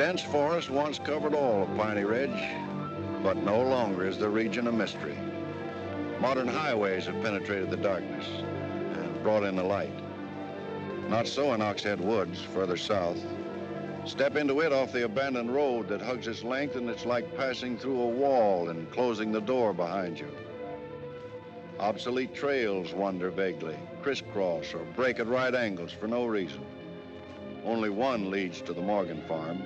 dense forest once covered all of Piney Ridge, but no longer is the region a mystery. Modern highways have penetrated the darkness and brought in the light. Not so in Oxhead Woods, further south. Step into it off the abandoned road that hugs its length, and it's like passing through a wall and closing the door behind you. Obsolete trails wander vaguely, crisscross or break at right angles for no reason. Only one leads to the Morgan farm.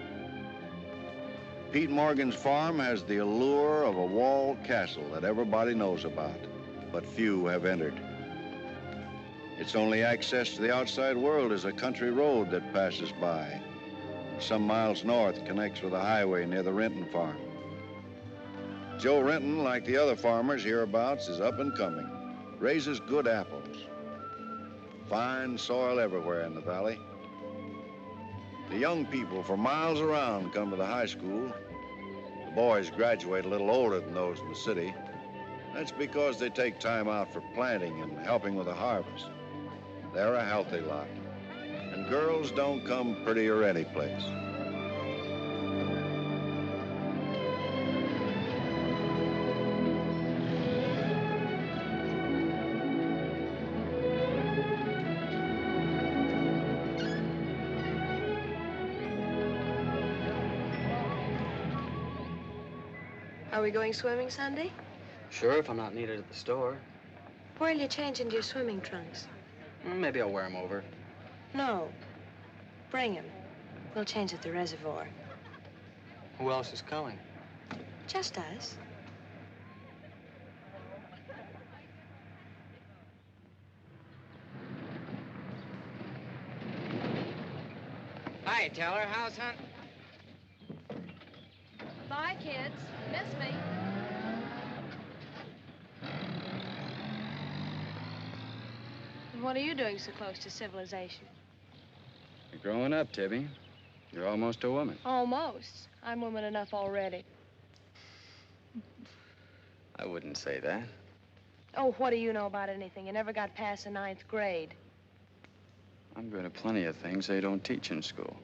Pete Morgan's farm has the allure of a walled castle that everybody knows about, but few have entered. Its only access to the outside world is a country road that passes by. Some miles north connects with a highway near the Renton farm. Joe Renton, like the other farmers hereabouts, is up and coming, raises good apples. Fine soil everywhere in the valley. The young people for miles around come to the high school. The boys graduate a little older than those in the city. That's because they take time out for planting and helping with the harvest. They're a healthy lot. And girls don't come prettier any place. Are we going swimming Sunday? Sure, if I'm not needed at the store. Where'll you change into your swimming trunks? Maybe I'll wear them over. No. Bring him. We'll change at the reservoir. Who else is coming? Just us. Hi, Teller. How's hunt? Bye, kids. Miss me. What are you doing so close to civilization? You're growing up, Tibby. You're almost a woman. Almost. I'm woman enough already. I wouldn't say that. Oh, what do you know about anything? You never got past the 9th grade. I'm good at plenty of things they don't teach in school.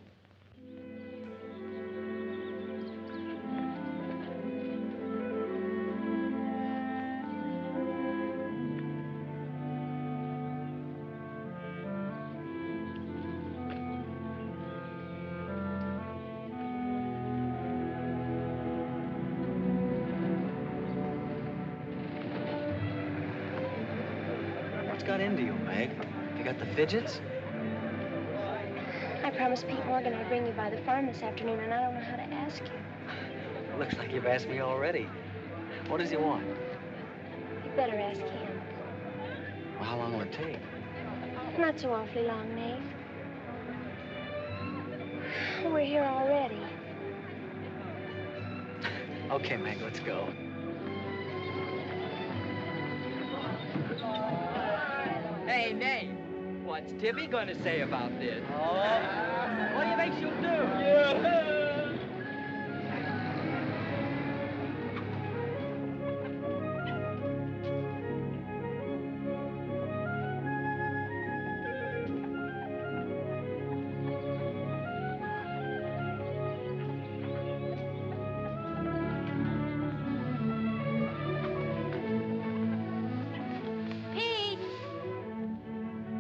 What's got into you, Meg? You got the fidgets? I promised Pete Morgan I'd bring you by the farm this afternoon, and I don't know how to ask you. Looks like you've asked me already. What does he want? You better ask him. Well, how long will it take? Not so awfully long, Nate. We're here already. Okay, Meg, let's go. Hey, Nate. What's Tibby gonna say about this? Oh, what do you think she'll do? Yeah.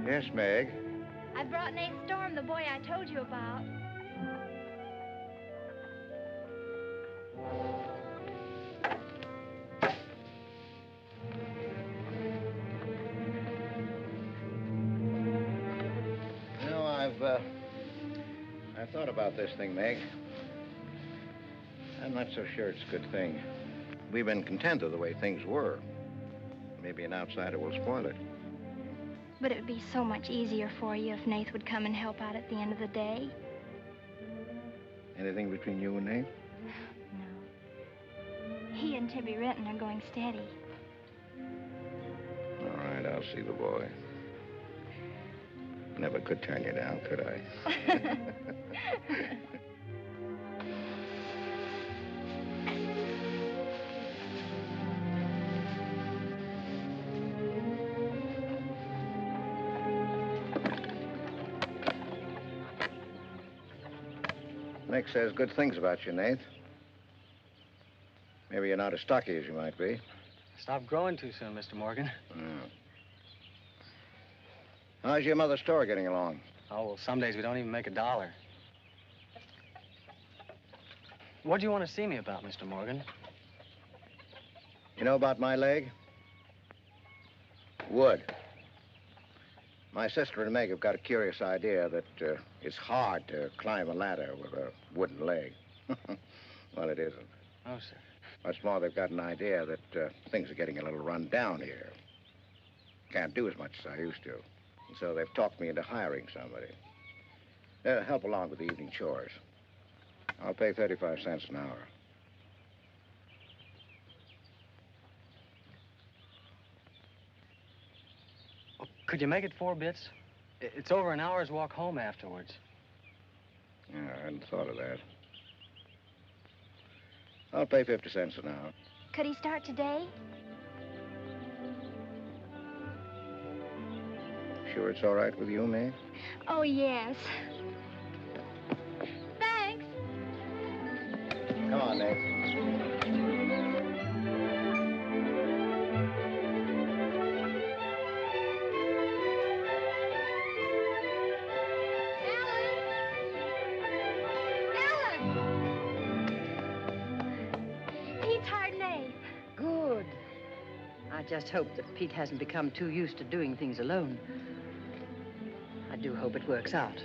Yes, Meg. I brought Nate Storm, the boy I told you about. You know, I've thought about this thing, Meg. I'm not so sure it's a good thing. We've been content of the way things were. Maybe an outsider will spoil it. But it would be so much easier for you if Nate would come and help out at the end of the day. Anything between you and Nate? No. He and Tibby Renton are going steady. All right, I'll see the boy. Never could turn you down, could I? Nick says good things about you, Nate. Maybe you're not as stocky as you might be. Stop growing too soon, Mr. Morgan. How's your mother's store getting along? Oh, well, some days we don't even make $1. What do you want to see me about, Mr. Morgan? You know about my leg? Wood. My sister and Meg have got a curious idea that it's hard to climb a ladder with a wooden leg. Well, it isn't. Oh, sir. What's more, they've got an idea that things are getting a little run down here. Can't do as much as I used to. And so they've talked me into hiring somebody. They'll help along with the evening chores. I'll pay 35 cents an hour. Well, could you make it 4 bits? It's over an hour's walk home afterwards. Yeah, I hadn't thought of that. I'll pay 50 cents an hour. Could he start today? Sure it's all right with you, May? Oh, yes. Thanks. Come on, Nate. Good. I just hope that Pete hasn't become too used to doing things alone. I do hope it works out.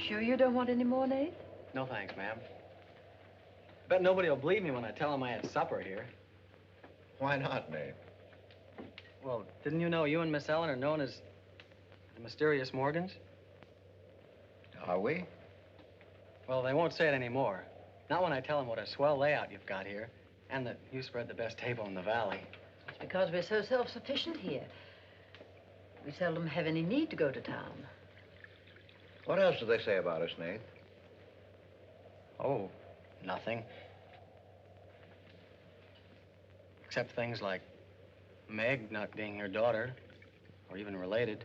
Sure you don't want any more, Nate? No thanks, ma'am. Bet nobody will believe me when I tell them I had supper here. Why not, Nate? Well, didn't you know you and Miss Ellen are known as the mysterious Morgans? Are we? Well, they won't say it anymore. Not when I tell them what a swell layout you've got here, and that you spread the best table in the valley. It's because we're so self-sufficient here. We seldom have any need to go to town. What else do they say about us, Nate? Oh, nothing. Except things like Meg not being your daughter, or even related.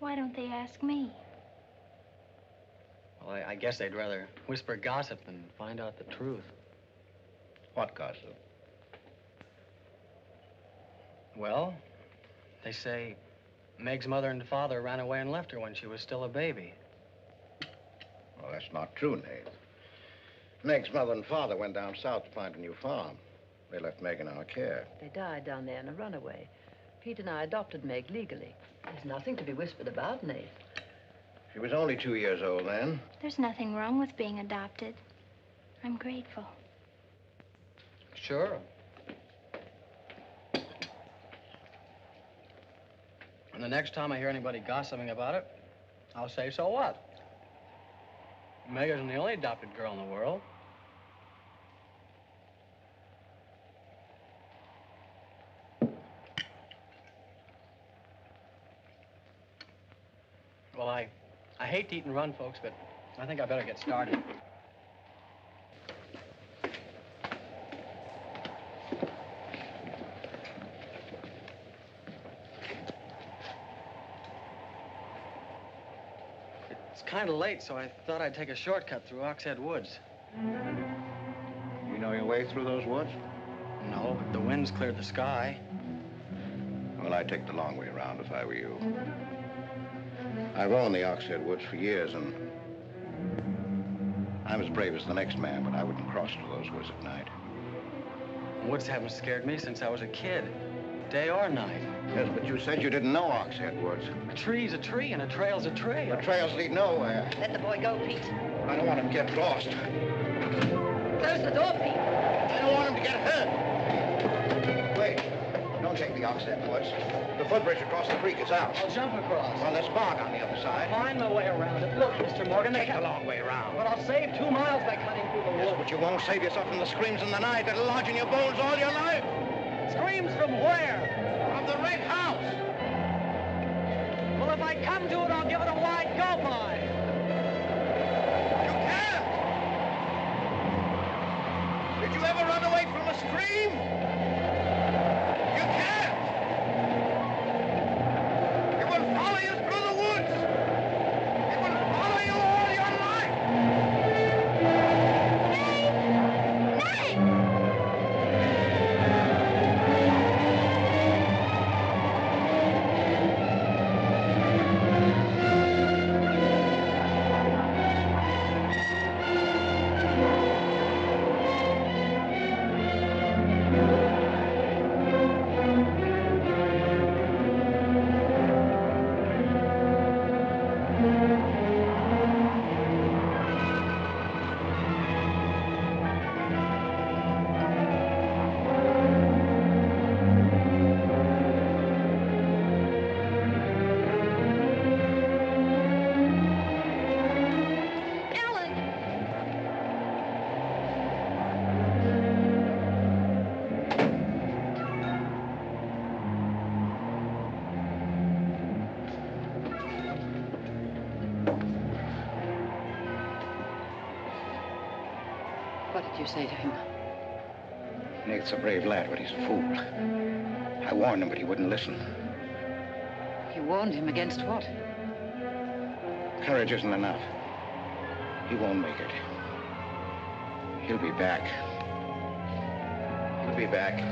Why don't they ask me? Well, I guess they'd rather whisper gossip than find out the truth. What gossip? Well, they say Meg's mother and father ran away and left her when she was still a baby. Well, that's not true, Nate. Meg's mother and father went down south to find a new farm. They left Meg in our care. They died down there in a runaway. Pete and I adopted Meg legally. There's nothing to be whispered about, Nate. She was only 2 years old then. There's nothing wrong with being adopted. I'm grateful. Sure. And the next time I hear anybody gossiping about it, I'll say, so what? Meg isn't the only adopted girl in the world. Well, I hate to eat and run, folks, but I think I better get started. It's kind of late, so I thought I'd take a shortcut through Oxhead Woods. You know your way through those woods? No, but the wind's cleared the sky. Well, I'd take the long way around if I were you. I've owned the Oxhead Woods for years, and I'm as brave as the next man, but I wouldn't cross through those woods at night. Woods haven't scared me since I was a kid, day or night. Yes, but you said you didn't know Oxhead Woods. A tree's a tree, and a trail's a trail. The trails lead nowhere. Let the boy go, Pete. I don't want him to get lost. Close the door, Pete. I don't want him to get hurt. Wait. Don't take the Oxhead Woods. The footbridge across the creek is out. I'll jump across. Well, there's fog on the other side. I'll find my way around it. Look, Mr. Morgan, Take the long way around. But I'll save 2 miles by cutting through the Yes, woods. but you won't save yourself from the screams in the night that'll lodge in your bones all your life. Screams from where? From the red house. it come to it, I'll give it a wide go by. You can't! Did you ever run away from a scream? You can't! It will follow you through the woods! It will follow you all your life! What did you say to him? Nate's a brave lad, but he's a fool. I warned him, but he wouldn't listen. You warned him against what? Courage isn't enough. He won't make it. He'll be back. He'll be back.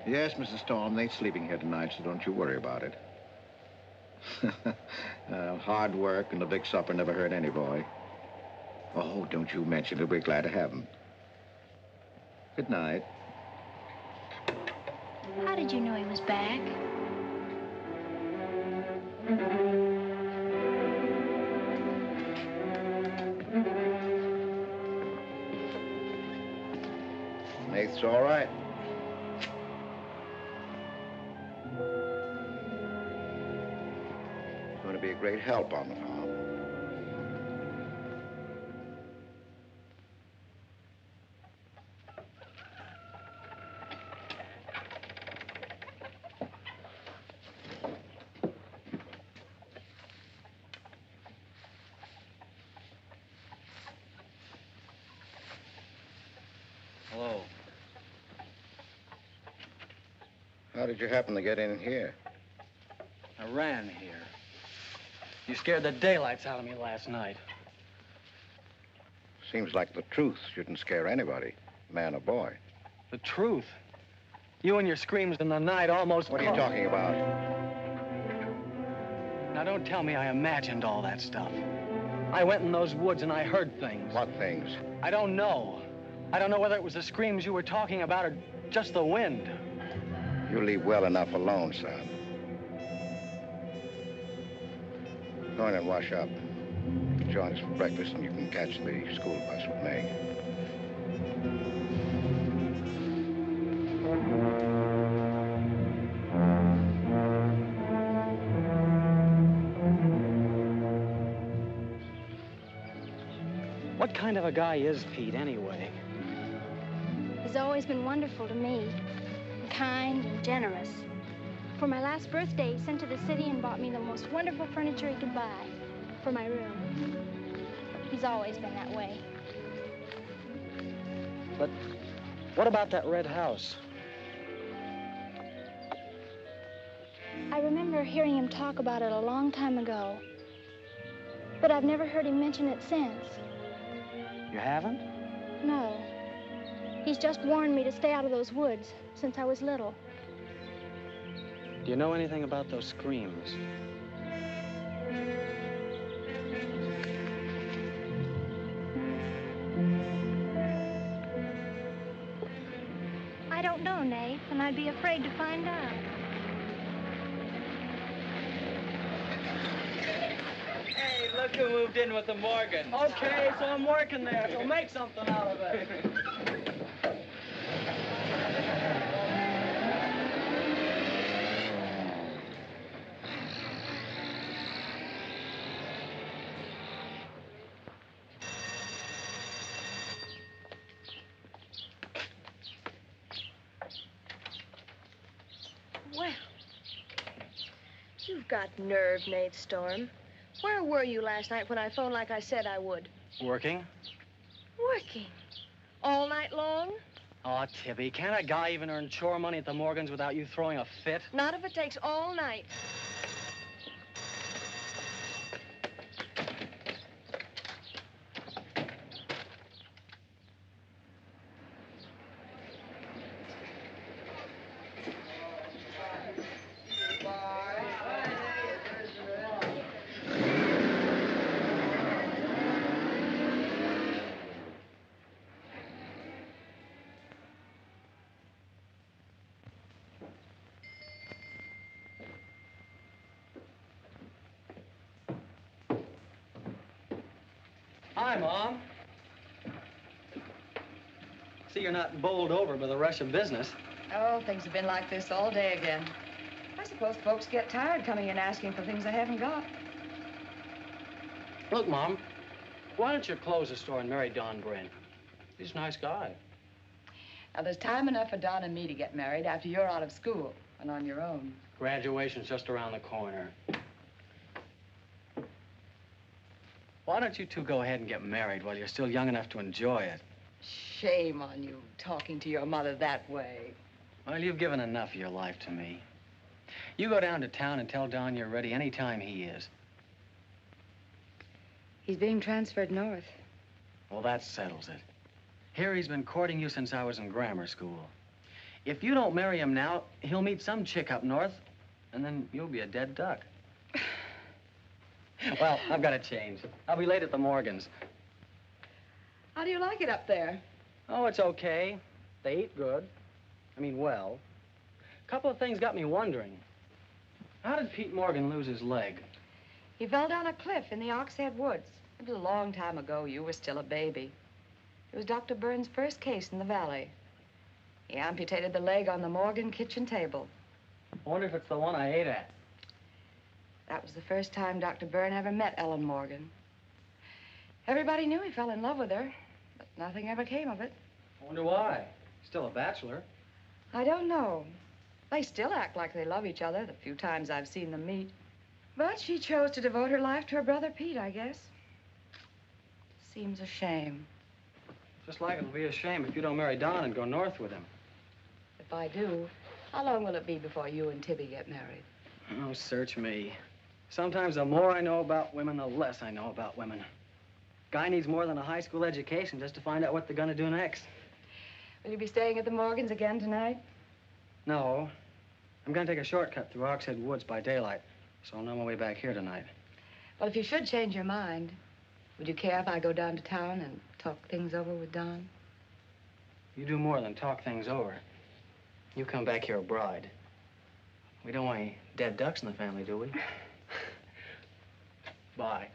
Yes, Mrs. Storm, Nate's sleeping here tonight, so don't you worry about it. Hard work and a big supper never hurt any boy. Oh, don't you mention it. We're glad to have him. Good night. How did you know he was back? Nate's all right. to be a great help on the farm. Hello. How did you happen to get in here? I ran here. You scared the daylights out of me last night. Seems like the truth shouldn't scare anybody, man or boy. The truth? You and your screams in the night almost... What are you talking about? Now, don't tell me I imagined all that stuff. I went in those woods and I heard things. What things? I don't know. I don't know whether it was the screams you were talking about or just the wind. You leave well enough alone, son. Go in and wash up. Join us for breakfast and you can catch the school bus with me. What kind of a guy is Pete, anyway? He's always been wonderful to me. Kind and generous. For my last birthday, he sent to the city and bought me the most wonderful furniture he could buy for my room. He's always been that way. But what about that red house? I remember hearing him talk about it a long time ago. But I've never heard him mention it since. You haven't? No. He's just warned me to stay out of those woods since I was little. Do you know anything about those screams? I don't know, Nate, and I'd be afraid to find out. Hey, look who moved in with the Morgans. Okay, so I'm working there, so make something out of it. Well, you've got nerve, Nate Storm. Where were you last night when I phoned like I said I would? Working? Working. All night long? Oh, Tibby, can't a guy even earn chore money at the Morgans without you throwing a fit? Not if it takes all night. Hi, Mom. See, you're not bowled over by the rush of business. Oh, things have been like this all day again. I suppose folks get tired coming in asking for things they haven't got. Look, Mom, why don't you close the store and marry Don Bryn? He's a nice guy. Now, there's time enough for Don and me to get married after you're out of school and on your own. Graduation's just around the corner. Why don't you two go ahead and get married while you're still young enough to enjoy it? Shame on you, talking to your mother that way. Well, you've given enough of your life to me. You go down to town and tell Don you're ready any time he is. He's being transferred north. Well, that settles it. Here he's been courting you since I was in grammar school. If you don't marry him now, he'll meet some chick up north, and then you'll be a dead duck. Well, I've got to change. I'll be late at the Morgans. How do you like it up there? Oh, it's okay. They eat good. I mean, well. A couple of things got me wondering. How did Pete Morgan lose his leg? He fell down a cliff in the Oxhead Woods. It was a long time ago. You were still a baby. It was Dr. Burns' first case in the valley. He amputated the leg on the Morgan kitchen table. I wonder if it's the one I ate at. That was the first time Dr. Byrne ever met Ellen Morgan. Everybody knew he fell in love with her, but nothing ever came of it. I wonder why. Still a bachelor. I don't know. They still act like they love each other the few times I've seen them meet. But she chose to devote her life to her brother Pete, I guess. Seems a shame. Just like it'll be a shame if you don't marry Don and go north with him. If I do, how long will it be before you and Tibby get married? Oh, search me. Sometimes the more I know about women, the less I know about women. Guy needs more than a high school education just to find out what they're gonna do next. Will you be staying at the Morgans again tonight? No. I'm gonna take a shortcut through Oxhead Woods by daylight, so I'll know my way back here tonight. Well, if you should change your mind, would you care if I go down to town and talk things over with Don? You do more than talk things over. You come back here a bride. We don't want any dead ducks in the family, do we? Bye.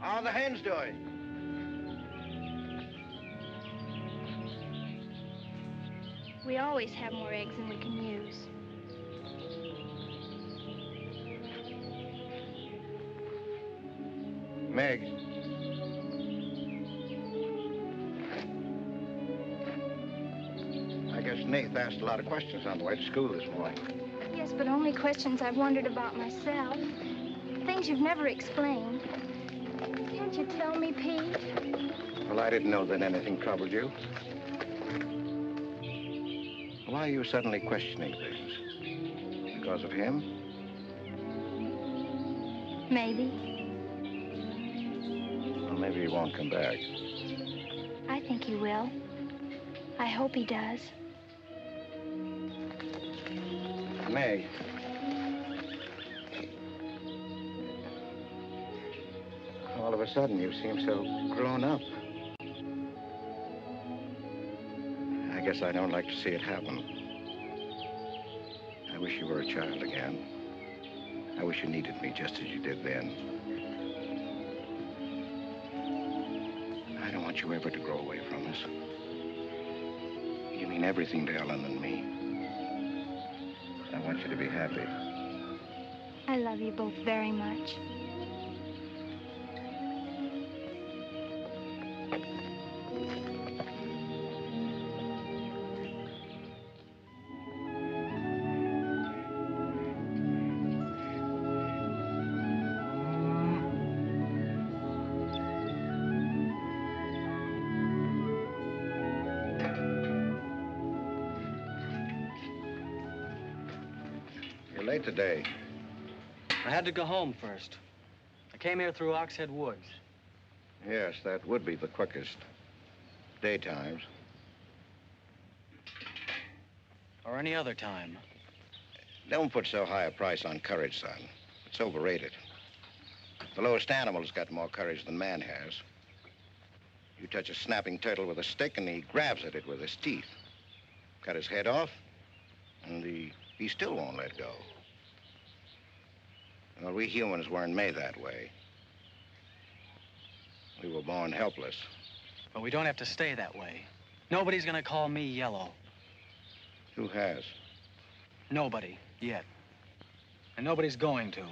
How are the hens doing? We always have more eggs than we can use. Meg. I guess Nath asked a lot of questions on the way to school this morning. Yes, but only questions I've wondered about myself. Things you've never explained. Can't you tell me, Pete? Well, I didn't know that anything troubled you. Why are you suddenly questioning things? Because of him? Maybe. Well, maybe he won't come back. I think he will. I hope he does. Meg. All of a sudden, you seem so grown up. I guess I don't like to see it happen. I wish you were a child again. I wish you needed me just as you did then. I don't want you ever to grow away from us. You mean everything to Ellen and me. I want you to be happy. I love you both very much. You're late today. I had to go home first. I came here through Oxhead Woods. Yes, that would be the quickest. Daytimes. Or any other time. Don't put so high a price on courage, son. It's overrated. The lowest animal's got more courage than man has. You touch a snapping turtle with a stick and he grabs at it with his teeth. Cut his head off, and he still won't let go. Well, we humans weren't made that way. We were born helpless. But we don't have to stay that way. Nobody's gonna call me yellow. Who has? Nobody, yet. And nobody's going to.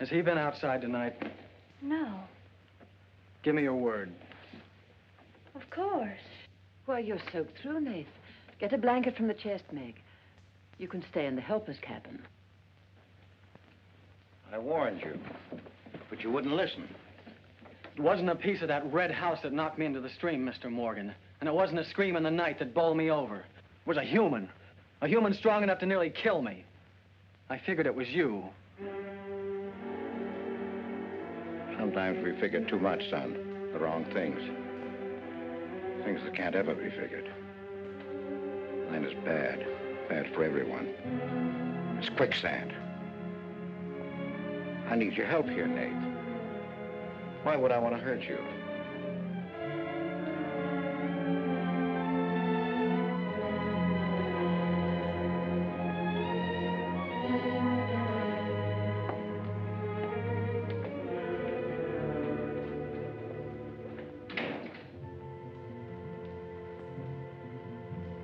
Has he been outside tonight? No, Give me your word. of course. Why, you're soaked through, Nath. Get a blanket from the chest, Meg. You can stay in the helper's cabin. I warned you, but you wouldn't listen. It wasn't a piece of that red house that knocked me into the stream, Mr. Morgan. And it wasn't a scream in the night that bowled me over. It was a human strong enough to nearly kill me. I figured it was you. Sometimes we figure too much, son. The wrong things. Things that can't ever be figured. Mine is bad. Bad for everyone. It's quicksand. I need your help here, Nate. Why would I want to hurt you?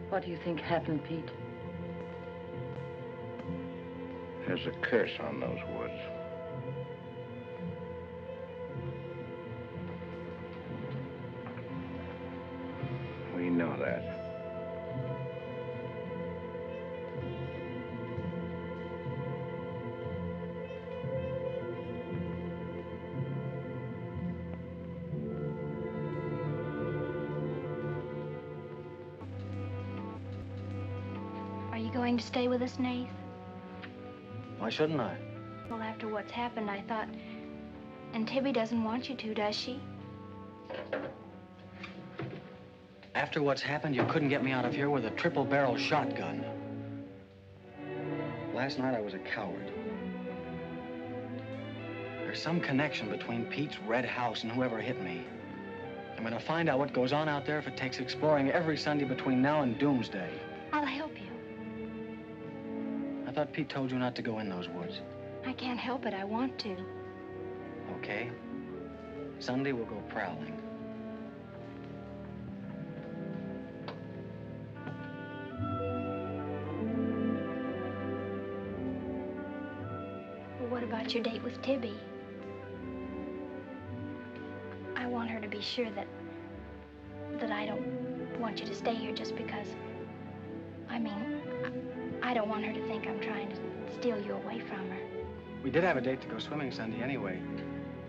What do you think happened, Pete? There's a curse on those woods. We know that. Are you going to stay with us, Nath? Why shouldn't I? Well, after what's happened, I thought... And Tibby doesn't want you to, does she? After what's happened, you couldn't get me out of here with a triple-barrel shotgun. Last night, I was a coward. There's some connection between Pete's red house and whoever hit me. I'm gonna find out what goes on out there if it takes exploring every Sunday between now and doomsday. I'll help you. I thought Pete told you not to go in those woods. I can't help it. I want to. Okay. Sunday, we'll go prowling. Well, what about your date with Tibby? I want her to be sure that I don't want you to stay here just because... I mean, I don't want her to think I'm trying to steal you away from her. We did have a date to go swimming Sunday anyway,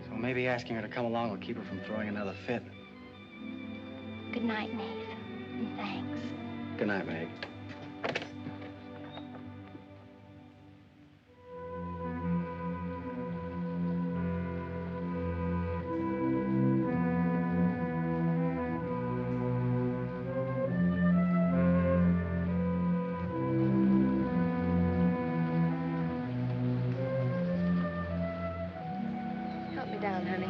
so maybe asking her to come along will keep her from throwing another fit. Good night, Nath, and thanks. Good night, Meg. Help me down, honey.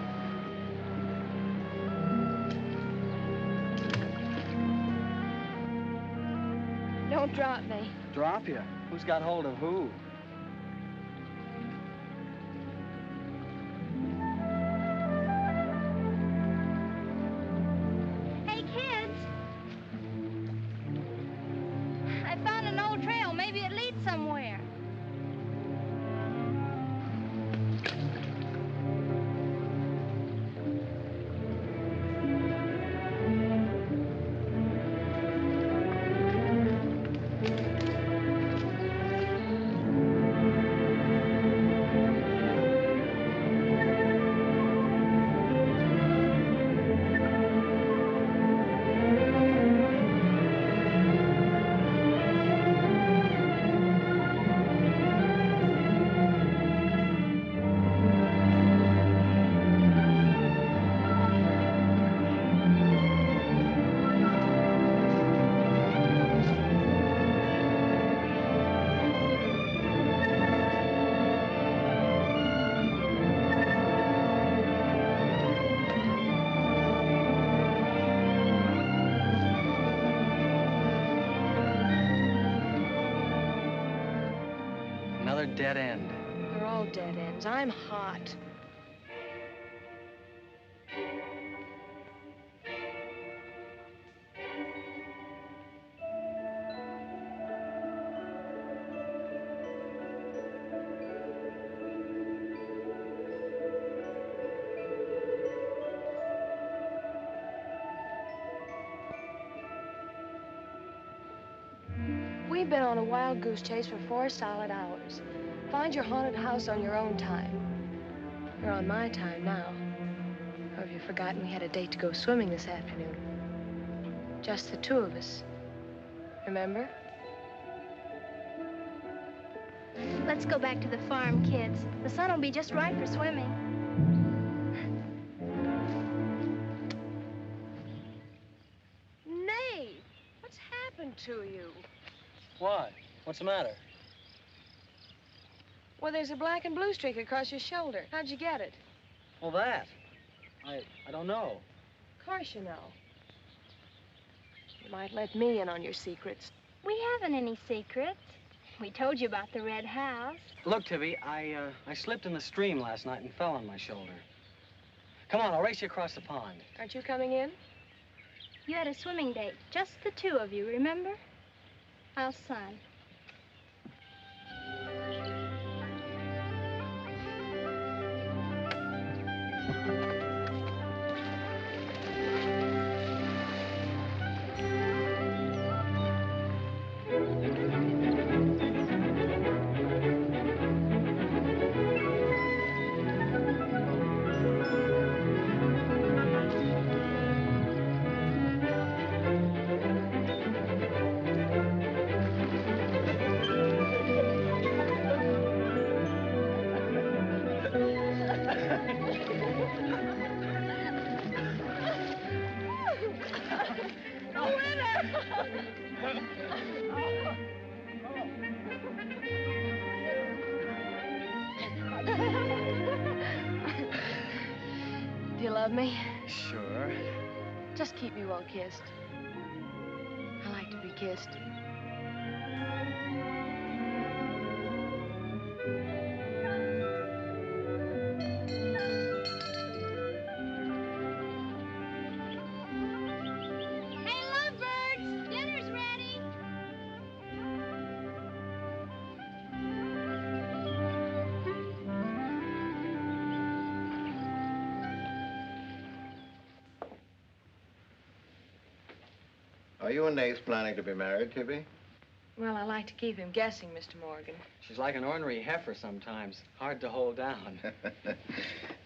Don't drop me. Drop you? Who's got hold of who? Hey, kids! I found an old trail. Maybe it leads somewhere. Another dead end. They're all dead ends. I'm hot. We've been on a wild goose chase for 4 solid hours. Find your haunted house on your own time. You're on my time now. Or have you forgotten we had a date to go swimming this afternoon? Just the 2 of us. Remember? Let's go back to the farm, kids. The sun will be just right for swimming. Nate, what's happened to you? Why? What's the matter? Well, there's a black and blue streak across your shoulder. How'd you get it? Well, that. I don't know. Of course you know. You might let me in on your secrets. We haven't any secrets. We told you about the red house. Look, Tibby, I slipped in the stream last night and fell on my shoulder. Come on, I'll race you across the pond. Aren't you coming in? You had a swimming date. Just the 2 of you, remember? How's Son? Do you love me? Sure. Just keep me well kissed. I like to be kissed. Hey, lovebirds! Dinner's ready! Are you and Nath planning to be married, Tibby? Well, I like to keep him guessing, Mr. Morgan. She's like an ornery heifer sometimes. Hard to hold down.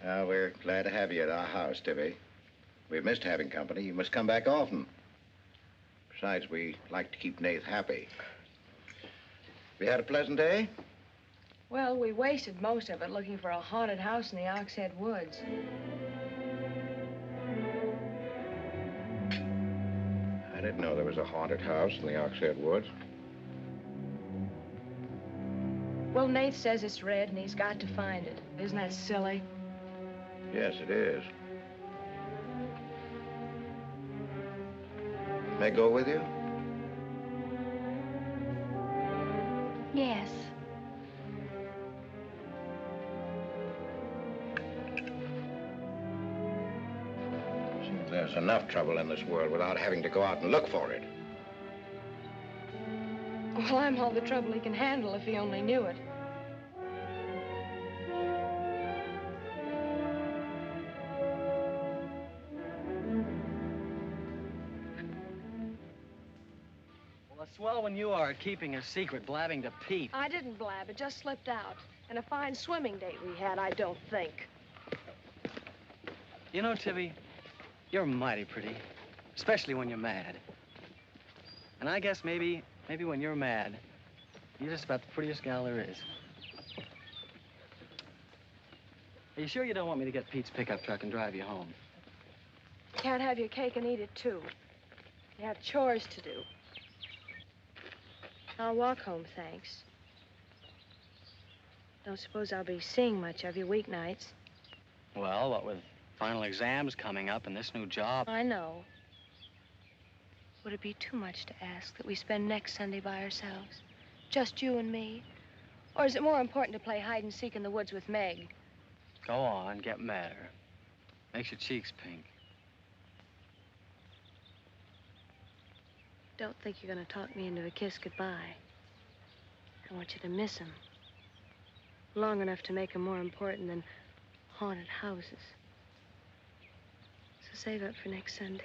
We're glad to have you at our house, Tibby. We've missed having company. You must come back often. Besides, we like to keep Nath happy. We had a pleasant day? Well, we wasted most of it looking for a haunted house in the Oxhead Woods. I didn't know there was a haunted house in the Oxhead Woods. Well, Nate says it's red and he's got to find it. Isn't that silly? Yes, it is. May I go with you? Yes. There's enough trouble in this world without having to go out and look for it. Well, I'm all the trouble he can handle if he only knew it. Well, it's swell when you are keeping a secret, blabbing to Pete. I didn't blab. It just slipped out. And a fine swimming date we had, I don't think. You know, Tibby, you're mighty pretty, especially when you're mad. And I guess maybe when you're mad, you're just about the prettiest gal there is. Are you sure you don't want me to get Pete's pickup truck and drive you home? You can't have your cake and eat it, too. You have chores to do. I'll walk home, thanks. Don't suppose I'll be seeing much of you weeknights. Well, what with final exams coming up and this new job. I know. Would it be too much to ask that we spend next Sunday by ourselves? Just you and me? Or is it more important to play hide and seek in the woods with Meg? Go on, get madder. Makes your cheeks pink. Don't think you're gonna talk me into a kiss goodbye. I want you to miss him. Long enough to make him more important than haunted houses. So save up for next Sunday.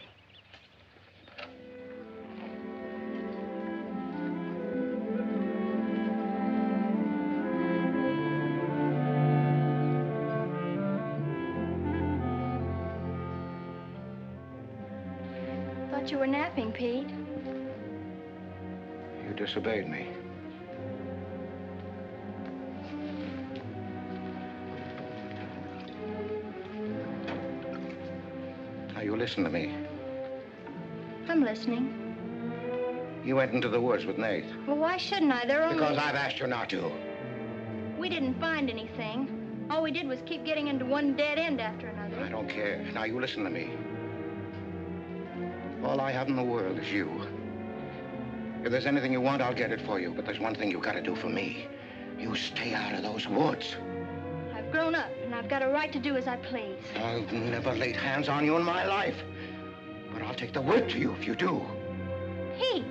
Thought you were napping, Pete. You disobeyed me. Now, you listen to me. I'm listening. You went into the woods with Nath. Well, why shouldn't I? They're only... Because I've asked you not to. We didn't find anything. All we did was keep getting into one dead end after another. I don't care. Now, you listen to me. All I have in the world is you. If there's anything you want, I'll get it for you. But there's one thing you've got to do for me. You stay out of those woods. I've grown up, and I've got a right to do as I please. I've never laid hands on you in my life. But I'll take the word to you if you do. Pete!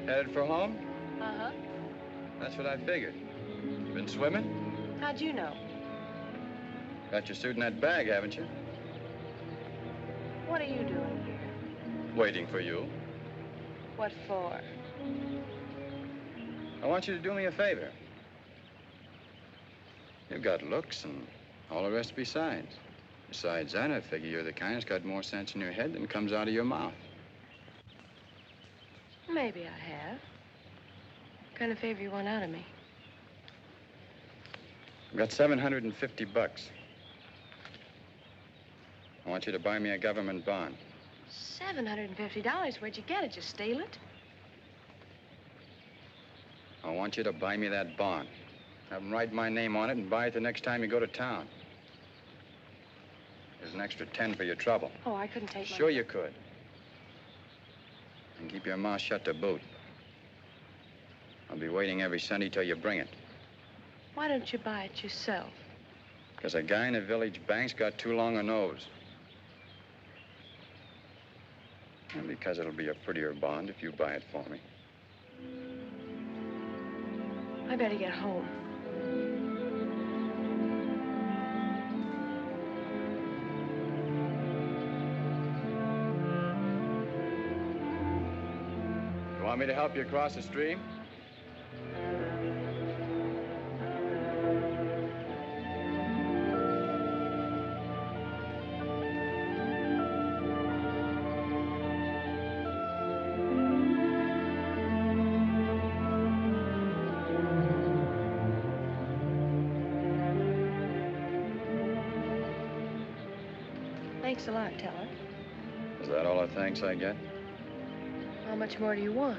Headed for home? Uh-huh. That's what I figured. You been swimming? How'd you know? Got your suit in that bag, haven't you? What are you doing here? Waiting for you. What for? I want you to do me a favor. You've got looks and all the rest besides. Besides that, I figure you're the kind that's got more sense in your head than comes out of your mouth. Maybe I have. What kind of favor you want out of me? I've got $750. I want you to buy me a government bond. $750? Where'd you get it? Did you steal it? I want you to buy me that bond. Have them write my name on it and buy it the next time you go to town. There's an extra 10 for your trouble. Oh, I couldn't take Sure you could. And keep your mouth shut to boot. I'll be waiting every Sunday till you bring it. Why don't you buy it yourself? Because a guy in a village bank's got too long a nose. And because it'll be a prettier bond if you buy it for me. I better get home. You want me to help you across the stream? Thanks a lot, Teller. Is that all the thanks I get? How much more do you want?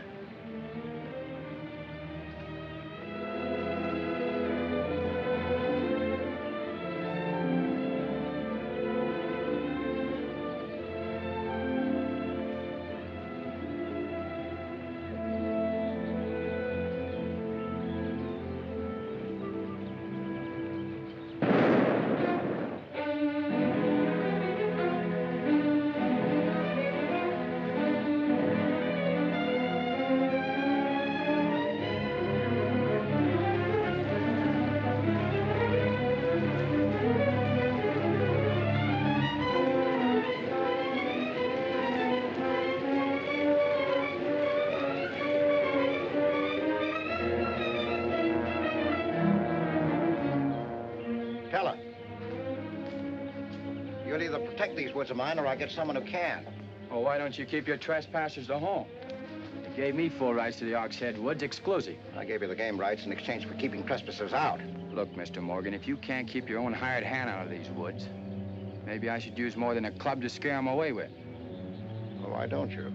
Teller. You'll either protect these woods of mine or I'll get someone who can. Well, why don't you keep your trespassers to home? You gave me full rights to the Ox Head Woods, exclusive. I gave you the game rights in exchange for keeping trespassers out. Look, Mr. Morgan, if you can't keep your own hired hand out of these woods, maybe I should use more than a club to scare them away with. Well, why don't you?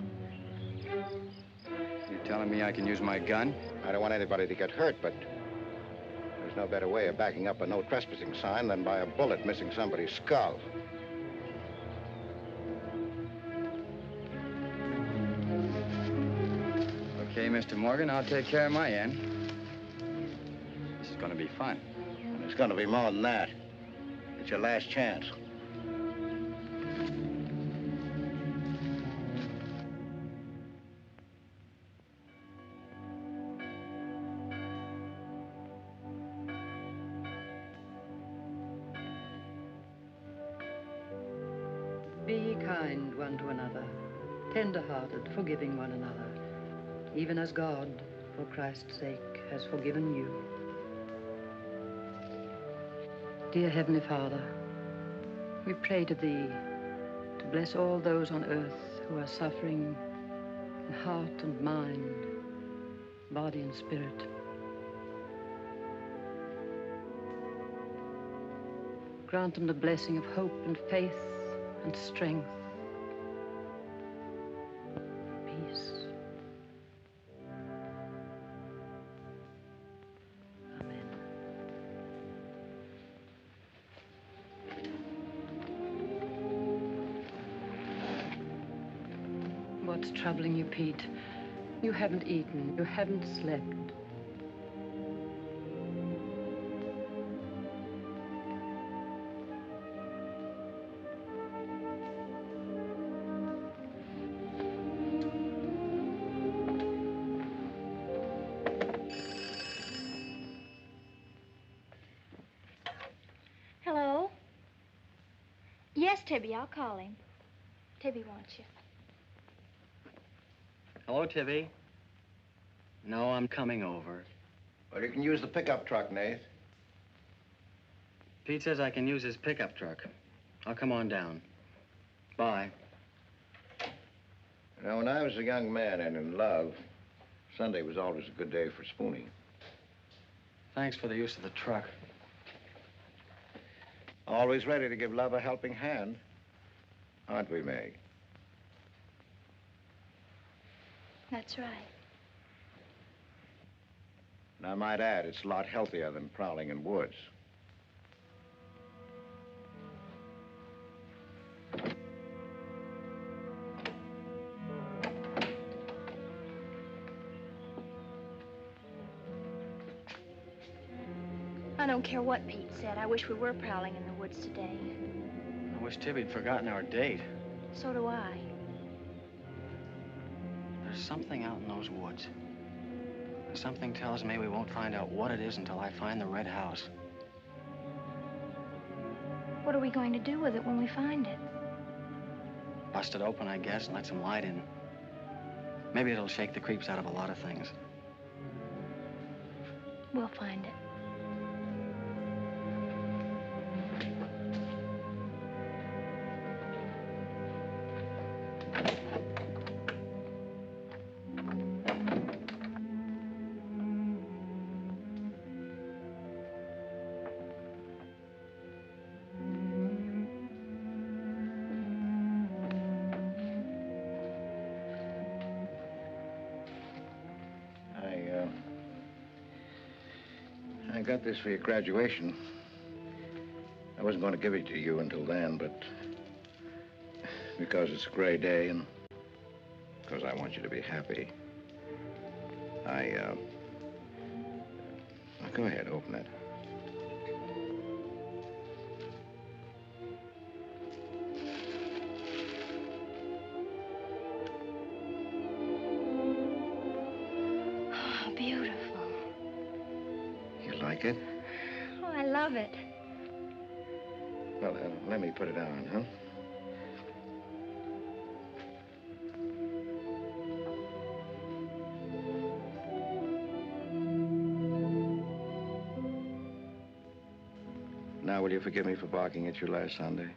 You telling me I can use my gun? I don't want anybody to get hurt, but there's no better way of backing up a no trespassing sign than by a bullet missing somebody's skull. Okay, Mr. Morgan, I'll take care of my end. This is gonna be fun. And it's gonna be more than that. It's your last chance. Be ye kind one to another, tender-hearted, forgiving one another, even as God, for Christ's sake, has forgiven you. Dear Heavenly Father, we pray to Thee to bless all those on earth who are suffering in heart and mind, body and spirit. Grant them the blessing of hope and faith and strength, peace. Amen. What's troubling you, Pete? You haven't eaten, you haven't slept. Hello? Yes, Tibby, I'll call him. Tibby wants you. Hello, Tibby. No, I'm coming over. Well, you can use the pickup truck, Nath. Pete says I can use his pickup truck. I'll come on down. Bye. You know, when I was a young man and in love, Sunday was always a good day for spooning. Thanks for the use of the truck. Always ready to give love a helping hand. Aren't we, Meg? That's right. And I might add, it's a lot healthier than prowling in woods. I don't care what Pete said. I wish we were prowling in the woods today. I wish Tibby'd forgotten our date. So do I. There's something out in those woods. Something tells me we won't find out what it is until I find the red house. What are we going to do with it when we find it? Bust it open, I guess, and let some light in. Maybe it'll shake the creeps out of a lot of things. We'll find it. I got this for your graduation. I wasn't going to give it to you until then, but because it's a gray day and because I want you to be happy, now go ahead, open it. Oh, beautiful. You like it? Oh, I love it. Well, let me put it on, huh? Now, will you forgive me for barking at you last Sunday?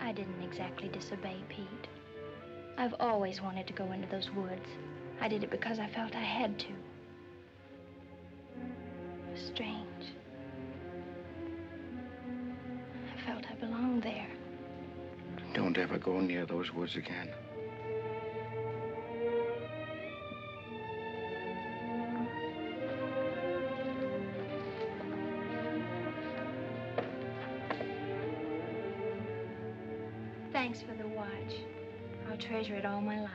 I didn't exactly disobey Pete. I've always wanted to go into those woods. I did it because I felt I had to. It was strange. I felt I belonged there. Don't ever go near those woods again. Thanks for the watch. I'll treasure it all my life.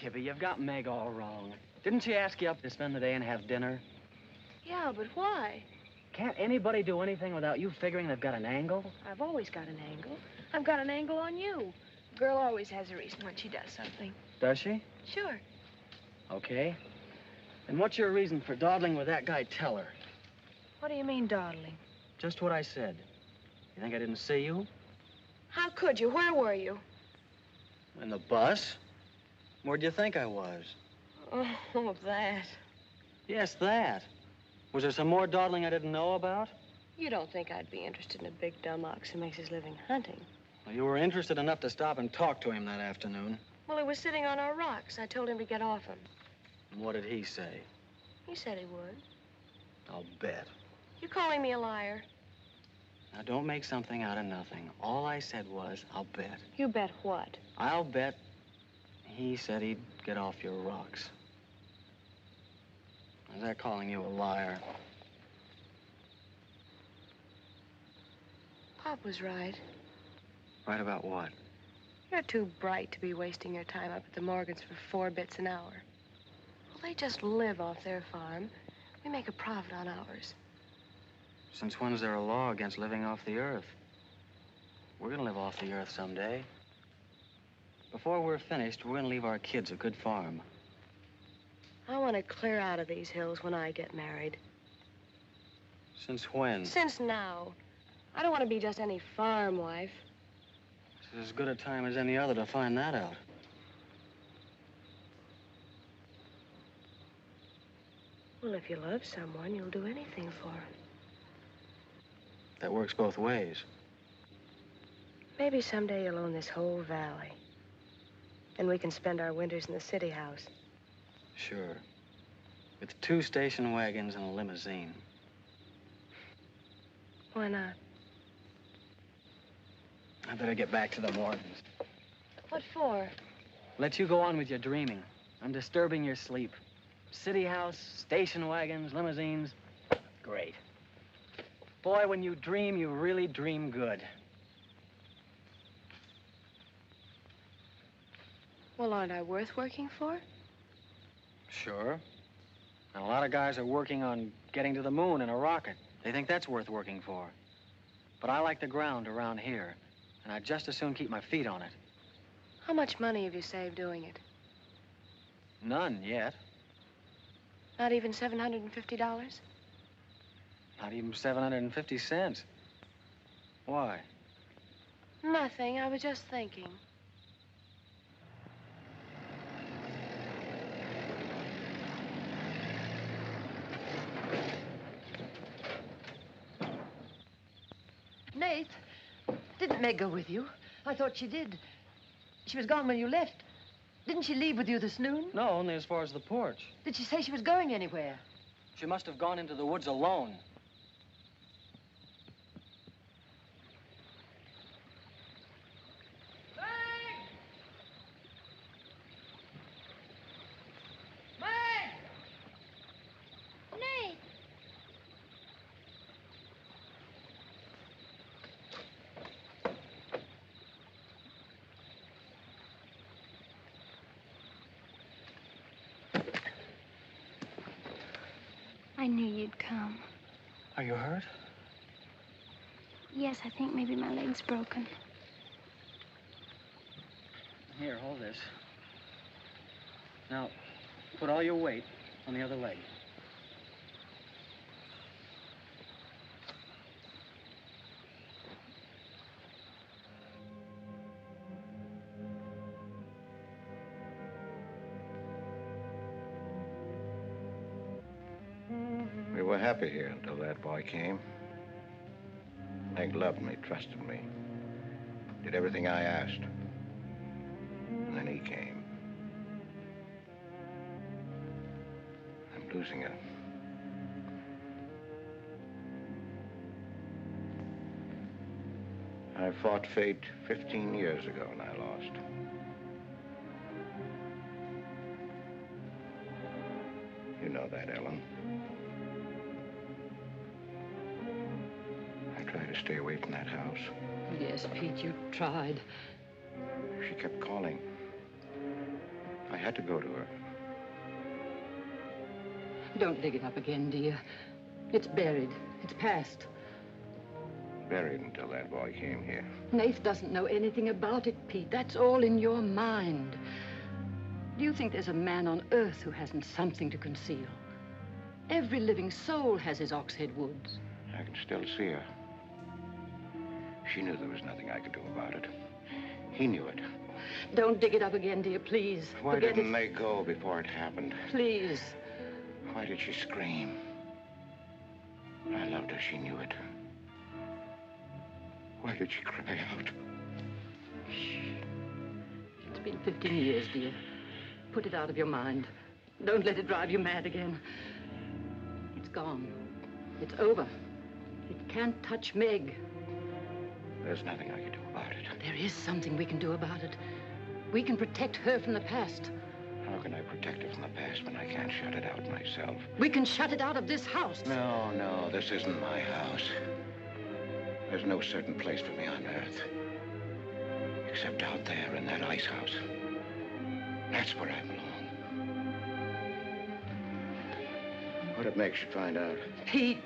Tibby, you've got Meg all wrong. Didn't she ask you up to spend the day and have dinner? Yeah, but why? Can't anybody do anything without you figuring they've got an angle? I've always got an angle. I've got an angle on you. A girl always has a reason when she does something. Does she? Sure. Okay. And what's your reason for dawdling with that guy Teller? What do you mean, dawdling? Just what I said. You think I didn't see you? How could you? Where were you? In the bus? Where'd you think I was? Oh, that. Yes, that. Was there some more dawdling I didn't know about? You don't think I'd be interested in a big dumb ox who makes his living hunting? Well, you were interested enough to stop and talk to him that afternoon. Well, he was sitting on our rocks. I told him to get off him. And what did he say? He said he would. I'll bet. You calling me a liar? Now, don't make something out of nothing. All I said was, I'll bet. You bet what? I'll bet he said he'd get off your rocks. Is that calling you a liar? Pop was right. Right about what? You're too bright to be wasting your time up at the Morgans for 4 bits an hour. Well, they just live off their farm. We make a profit on ours. Since when's there a law against living off the earth? We're gonna live off the earth someday. Before we're finished, we're gonna leave our kids a good farm. I want to clear out of these hills when I get married. Since when? Since now. I don't want to be just any farm wife. It's as good a time as any other to find that out. Well, if you love someone, you'll do anything for him. That works both ways. Maybe someday you'll own this whole valley. And we can spend our winters in the city house. Sure. With 2 station wagons and a limousine. Why not? I better get back to the Morgans. What for? Let you go on with your dreaming. I'm disturbing your sleep. City house, station wagons, limousines. Great. Boy, when you dream, you really dream good. Well, aren't I worth working for? Sure. And a lot of guys are working on getting to the moon in a rocket. They think that's worth working for. But I like the ground around here, and I'd just as soon keep my feet on it. How much money have you saved doing it? None yet. Not even $750? Not even 750 cents. Why? Nothing. I was just thinking. Nate, didn't Meg go with you? I thought she did. She was gone when you left. Didn't she leave with you this noon? No, only as far as the porch. Did she say she was going anywhere? She must have gone into the woods alone. I knew you'd come. Are you hurt? Yes, I think maybe my leg's broken. Here, hold this. Now, put all your weight on the other leg. We were happy here until that boy came. Meg loved me, trusted me, did everything I asked. And then he came. I'm losing her. I fought fate 15 years ago and I lost. You know that, Ellen. I tried to stay away from that house. Yes, Pete, you tried. She kept calling. I had to go to her. Don't dig it up again, dear. It's buried. It's past. Buried until that boy came here. Nath doesn't know anything about it, Pete. That's all in your mind. Do you think there's a man on earth who hasn't something to conceal? Every living soul has his Oxhead Woods. I can still see her. She knew there was nothing I could do about it. He knew it. Don't dig it up again, dear, please. Why Forget didn't it. they go before it happened? Please. Why did she scream? I loved her. She knew it. Why did she cry out? It's been 15 years, dear. Put it out of your mind. Don't let it drive you mad again. It's gone. It's over. It can't touch Meg. There's nothing I can do about it. There is something we can do about it. We can protect her from the past. How can I protect her from the past when I can't shut it out myself? We can shut it out of this house. No, this isn't my house. There's no certain place for me on Earth. Except out there in that ice house. That's where I belong. What'd it make she'd find out? Pete,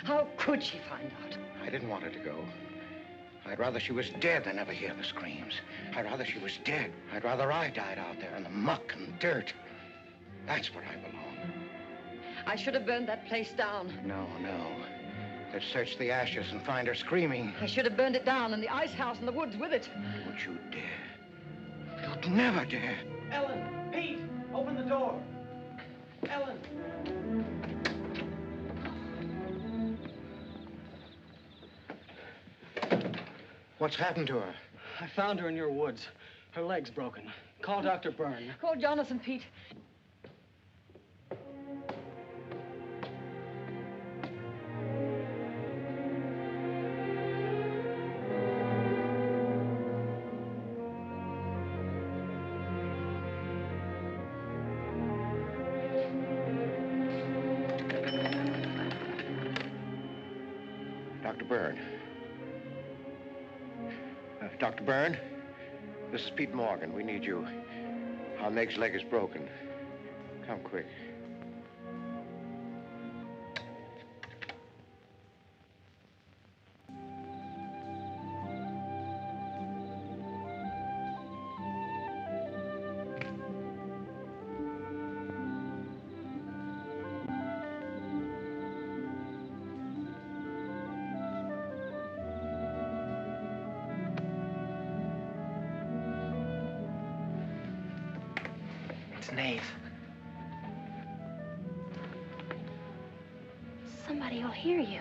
how could she find out? I didn't want her to go. I'd rather she was dead than ever hear the screams. I'd rather she was dead. I'd rather I died out there in the muck and dirt. That's where I belong. I should have burned that place down. No. Let's search the ashes and find her screaming. I should have burned it down and the ice house in the woods with it. Don't you dare. You'd never dare. Ellen, Pete, open the door. Ellen. What's happened to her? I found her in your woods. Her leg's broken. Call Dr. Byrne. Call Jonathan, Pete. Dr. Byrne. Dr. Byrne, this is Pete Morgan. We need you. Our Meg's leg is broken. Come quick. Nate. Somebody will hear you.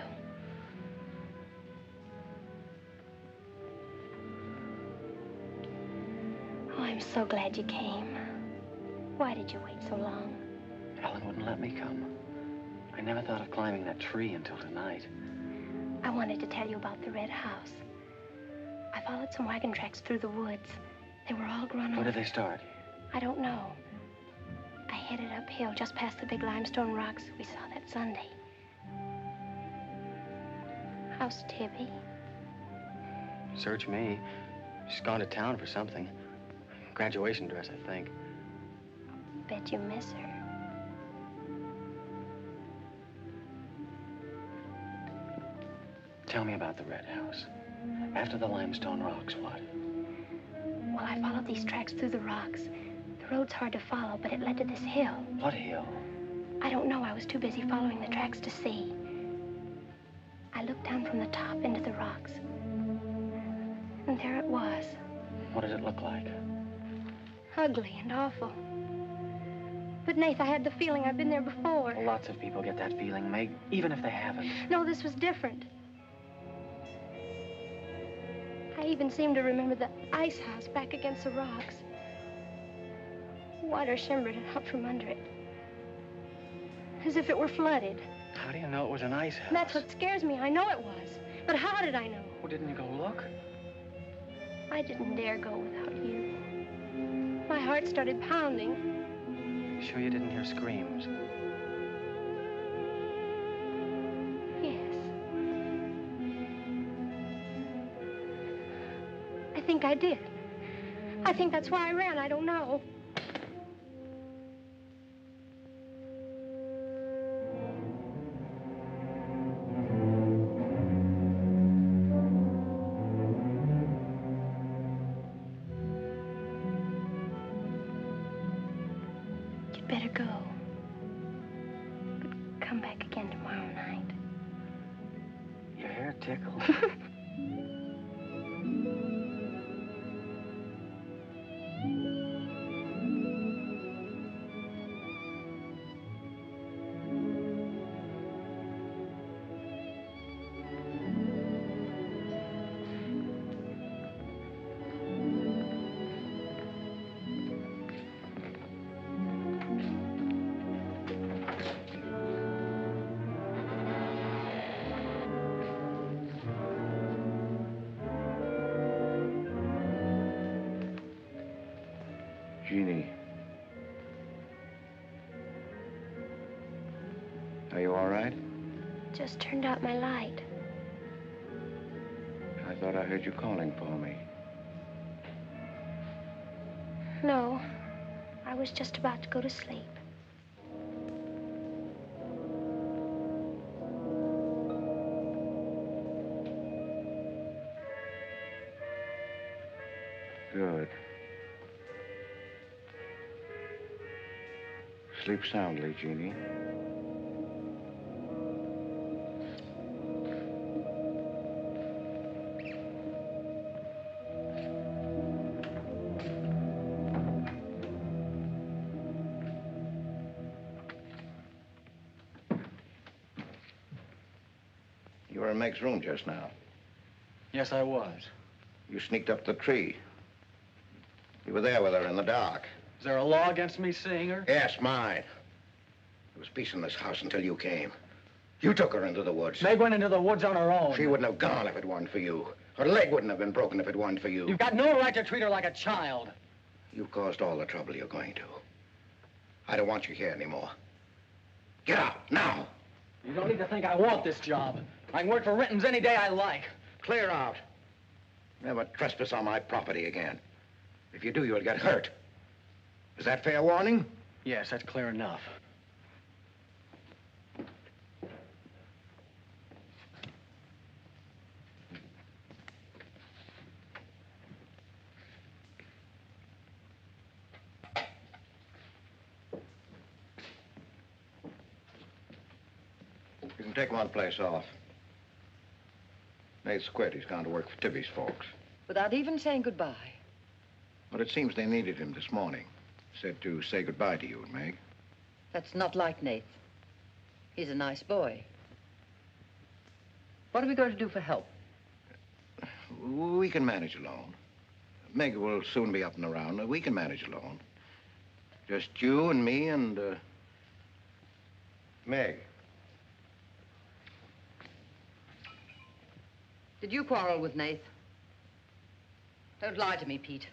Oh, I'm so glad you came. Why did you wait so long? Ellen wouldn't let me come. I never thought of climbing that tree until tonight. I wanted to tell you about the red house. I followed some wagon tracks through the woods. They were all grown Where up. did they start? I don't know. I headed uphill just past the big limestone rocks we saw that Sunday. How's Tibby? Search me. She's gone to town for something. Graduation dress, I think. Bet you miss her. Tell me about the red house. After the limestone rocks, what? Well, I followed these tracks through the rocks. The road's hard to follow, but it led to this hill. What hill? I don't know. I was too busy following the tracks to see. I looked down from the top into the rocks. And there it was. What did it look like? Ugly and awful. But, Nath, I had the feeling I've been there before. Well, lots of people get that feeling, Meg, even if they haven't. No, this was different. I even seemed to remember the ice house back against the rocks. Water shimmered out from under it. As if it were flooded. How do you know it was an ice house? That's what scares me. I know it was. But how did I know? Well, didn't you go look? I didn't dare go without you. My heart started pounding. You sure you didn't hear screams? Yes. I think I did. I think that's why I ran. I don't know. tickle. Jeannie. Are you all right? Just turned out my light. I thought I heard you calling for me. No, I was just about to go to sleep. Good. Sleep soundly, Jeannie. You were in Meg's room just now. Yes, I was. You sneaked up the tree. You were there with her in the dark. Is there a law against me seeing her? Yes, mine. There was peace in this house until you came. You took her into the woods. Meg went into the woods on her own. She wouldn't have gone if it weren't for you. Her leg wouldn't have been broken if it weren't for you. You've got no right to treat her like a child. You caused all the trouble you're going to. I don't want you here anymore. Get out, now. You don't need to think I want this job. I can work for Renton's any day I like. Clear out. Never trespass on my property again. If you do, you'll get hurt. Is that fair warning? Yes, that's clear enough. You can take one place off. Nate's quit. He's gone to work for Tibby's folks. Without even saying goodbye. But it seems they needed him this morning. Said to say goodbye to you and Meg. That's not like Nate. He's a nice boy. What are we going to do for help? We can manage alone. Meg will soon be up and around. We can manage alone. Just you and me and, Meg. Did you quarrel with Nate? Don't lie to me, Pete.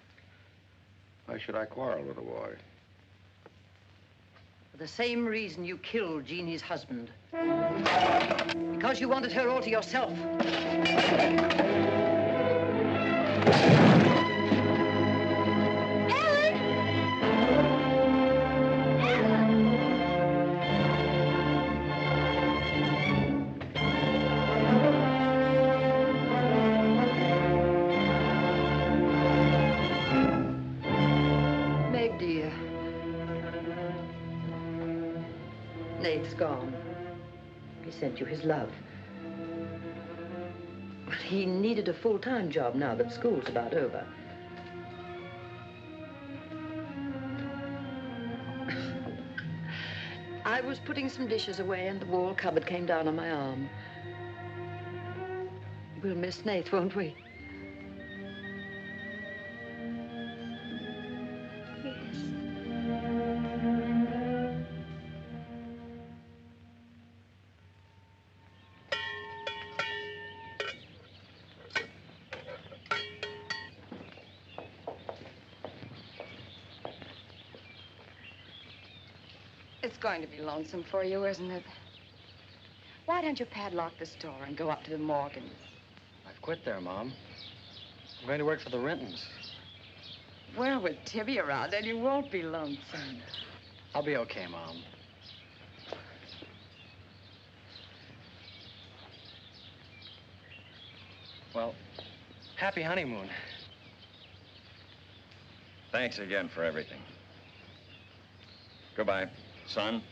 Why should I quarrel with a boy? For the same reason you killed Jeannie's husband. Because you wanted her all to yourself. Nate's gone. He sent you his love. But he needed a full-time job now that school's about over. I was putting some dishes away and the wall cupboard came down on my arm. We'll miss Nate, won't we? It's going to be lonesome for you, isn't it? Why don't you padlock the store and go up to the Morgans? I've quit there, Mom. I'm going to work for the Rentons. Well, with Tibby around, then you won't be lonesome. I'll be okay, Mom. Well, happy honeymoon. Thanks again for everything. Goodbye, son.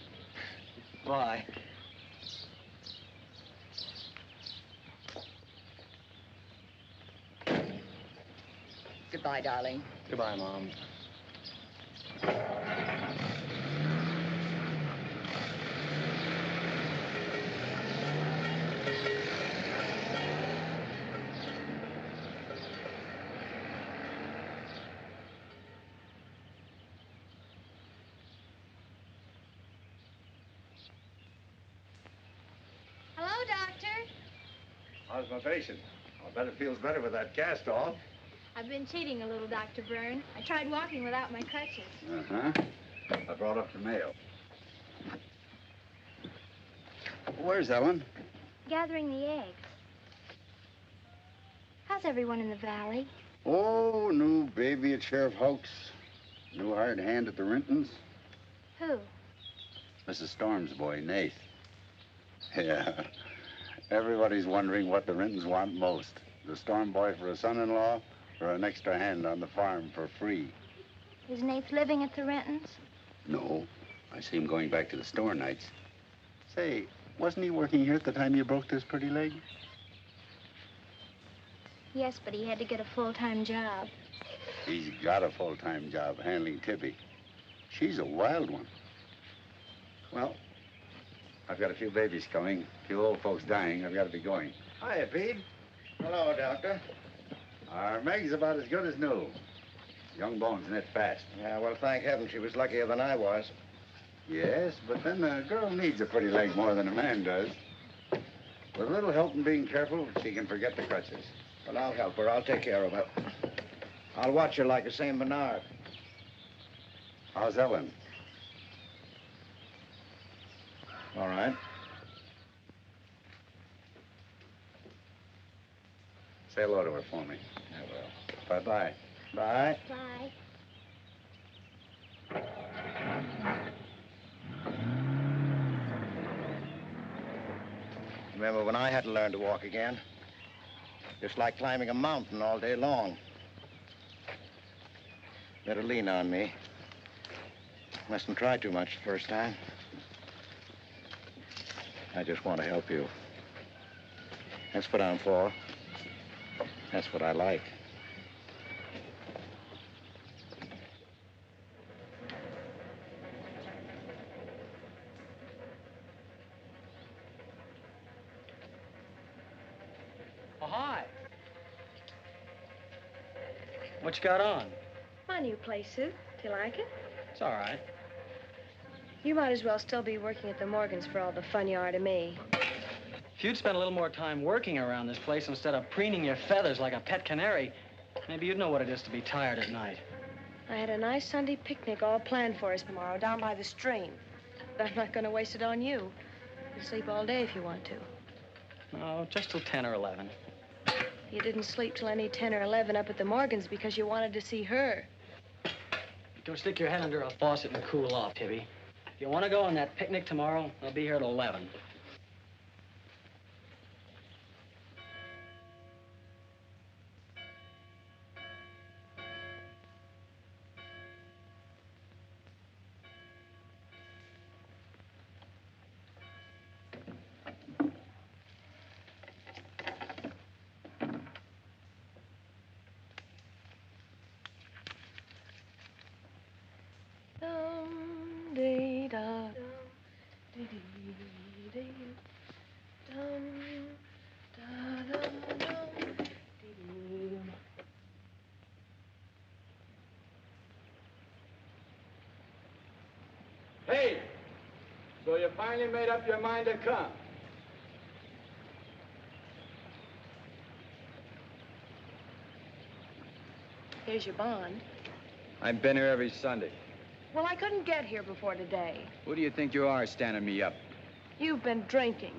Bye. Goodbye, darling. Goodbye, Mom. Hello, Doctor. How's my patient? I bet it feels better with that cast off. I've been cheating a little, Dr. Byrne. I tried walking without my crutches. Uh-huh. I brought up the mail. Where's Ellen? Gathering the eggs. How's everyone in the valley? Oh, new baby at Sheriff Hoke's. New hired hand at the Rintons. Who? Mrs. Storm's boy, Nath. Yeah. Everybody's wondering what the Rintons want most. The Storm boy for a son-in-law or an extra hand on the farm for free. Is Nath living at the Rentons? No. I see him going back to the store nights. Say, wasn't he working here at the time you broke this pretty leg? Yes, but he had to get a full-time job. He's got a full-time job handling Tibby. She's a wild one. Well, I've got a few babies coming, a few old folks dying. I've got to be going. Hiya, Pete. Hello, Doctor. Our Meg's about as good as new. Young bones knit fast. Yeah, well, thank heaven she was luckier than I was. Yes, but then a girl needs a pretty leg more than a man does. With a little help and being careful, she can forget the crutches. Well, I'll help her. I'll take care of her. I'll watch her like a St. Bernard. How's Ellen? All right. Say hello to her for me. I will. Bye-bye. Bye. Bye. Remember when I had to learn to walk again? Just like climbing a mountain all day long. Better lean on me. Mustn't try too much the first time. I just want to help you. That's what I'm for. That's what I like. Oh, hi. What you got on? My new place suit. Do you like it? It's all right. You might as well still be working at the Morgans for all the fun you are to me. If you'd spent a little more time working around this place instead of preening your feathers like a pet canary, maybe you'd know what it is to be tired at night. I had a nice Sunday picnic all planned for us tomorrow down by the stream. But I'm not going to waste it on you. You'll sleep all day if you want to. Oh, just till 10 or 11. You didn't sleep till any 10 or 11 up at the Morgans because you wanted to see her. Go stick your head under a faucet and cool off, Tibby. If you want to go on that picnic tomorrow, I'll be here at 11. Hey, so you finally made up your mind to come? Here's your bond. I've been here every Sunday. Well, I couldn't get here before today. Who do you think you are standing me up? You've been drinking.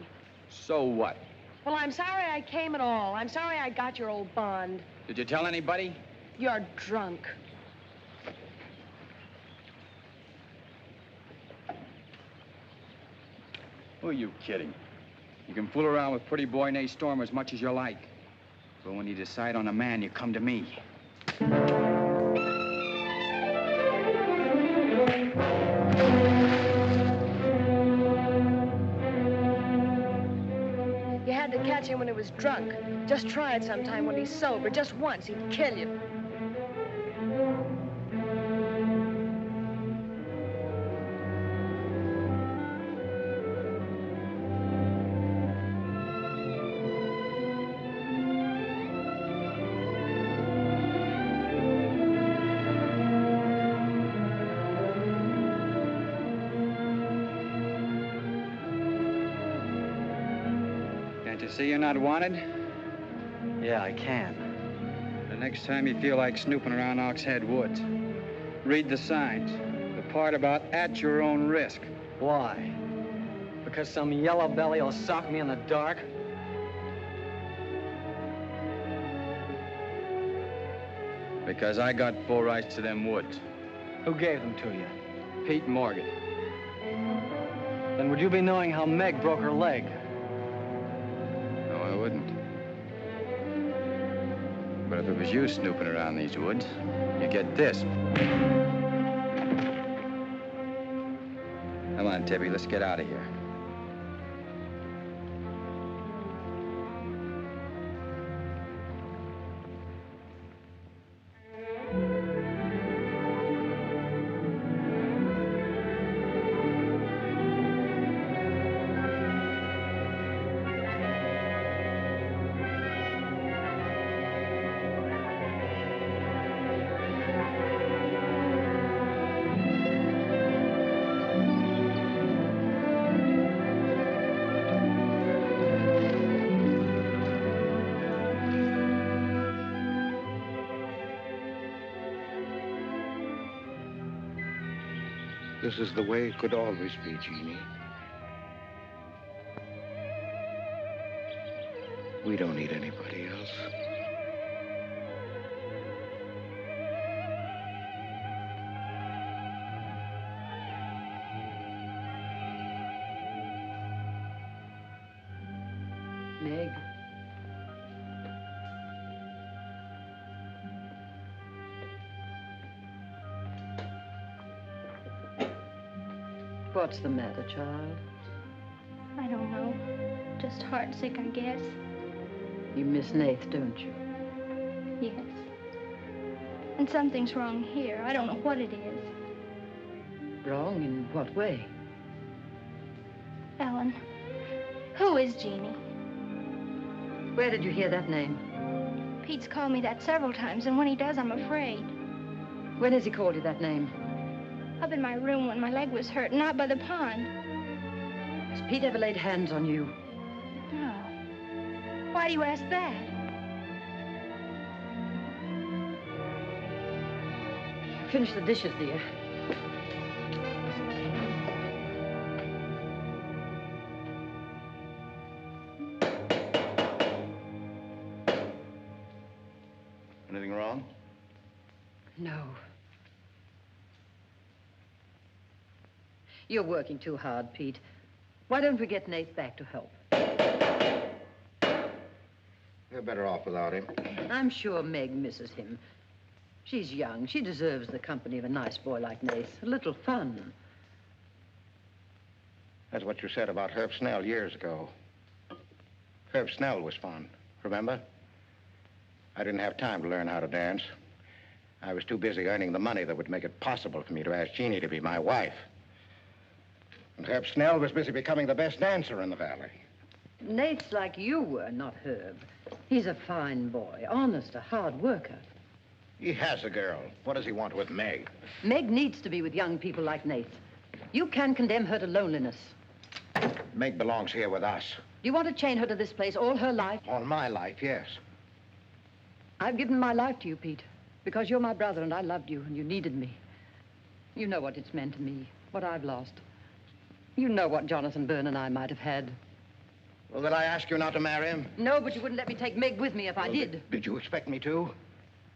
So what? Well, I'm sorry I came at all. I'm sorry I got your old bond. Did you tell anybody? You're drunk. Who are you kidding? You can fool around with pretty boy named Storm as much as you like. But when you decide on a man, you come to me. You had to catch him when he was drunk. Just try it sometime when he's sober. Just once, he'd kill you. Can't you see you're not wanted? Yeah, I can. The next time you feel like snooping around Oxhead Woods, read the signs. The part about at your own risk. Why? Because some yellow belly will sock me in the dark? Because I got full rights to them woods. Who gave them to you? Pete Morgan. Then would you be knowing how Meg broke her leg? No, I wouldn't. But if it was you snooping around these woods, you get this. Come on, Tibby, let's get out of here. This is the way it could always be, Jeannie. We don't need anybody else. Meg. What's the matter, child? I don't know. Just heartsick, I guess. You miss Nath, don't you? Yes. And something's wrong here. I don't know what it is. Wrong in what way? Ellen, who is Jeannie? Where did you hear that name? Pete's called me that several times, and when he does, I'm afraid. When has he called you that name? Up in my room when my leg was hurt, and out by the pond. Has Pete ever laid hands on you? No. Why do you ask that? Finish the dishes, dear. Anything wrong? No. You're working too hard, Pete. Why don't we get Nath back to help? You're better off without him. I'm sure Meg misses him. She's young. She deserves the company of a nice boy like Nath. A little fun. That's what you said about Herb Snell years ago. Herb Snell was fun, remember? I didn't have time to learn how to dance. I was too busy earning the money that would make it possible for me to ask Jeannie to be my wife. And Herb Snell was busy becoming the best dancer in the valley. Nath's like you were, not Herb. He's a fine boy, honest, a hard worker. He has a girl. What does he want with Meg? Meg needs to be with young people like Nath. You can condemn her to loneliness. Meg belongs here with us. Do you want to chain her to this place all her life? All my life, yes. I've given my life to you, Pete, because you're my brother and I loved you and you needed me. You know what it's meant to me, what I've lost. You know what Jonathan Byrne and I might have had. Well, did I ask you not to marry him? No, but you wouldn't let me take Meg with me if I did. Did you expect me to?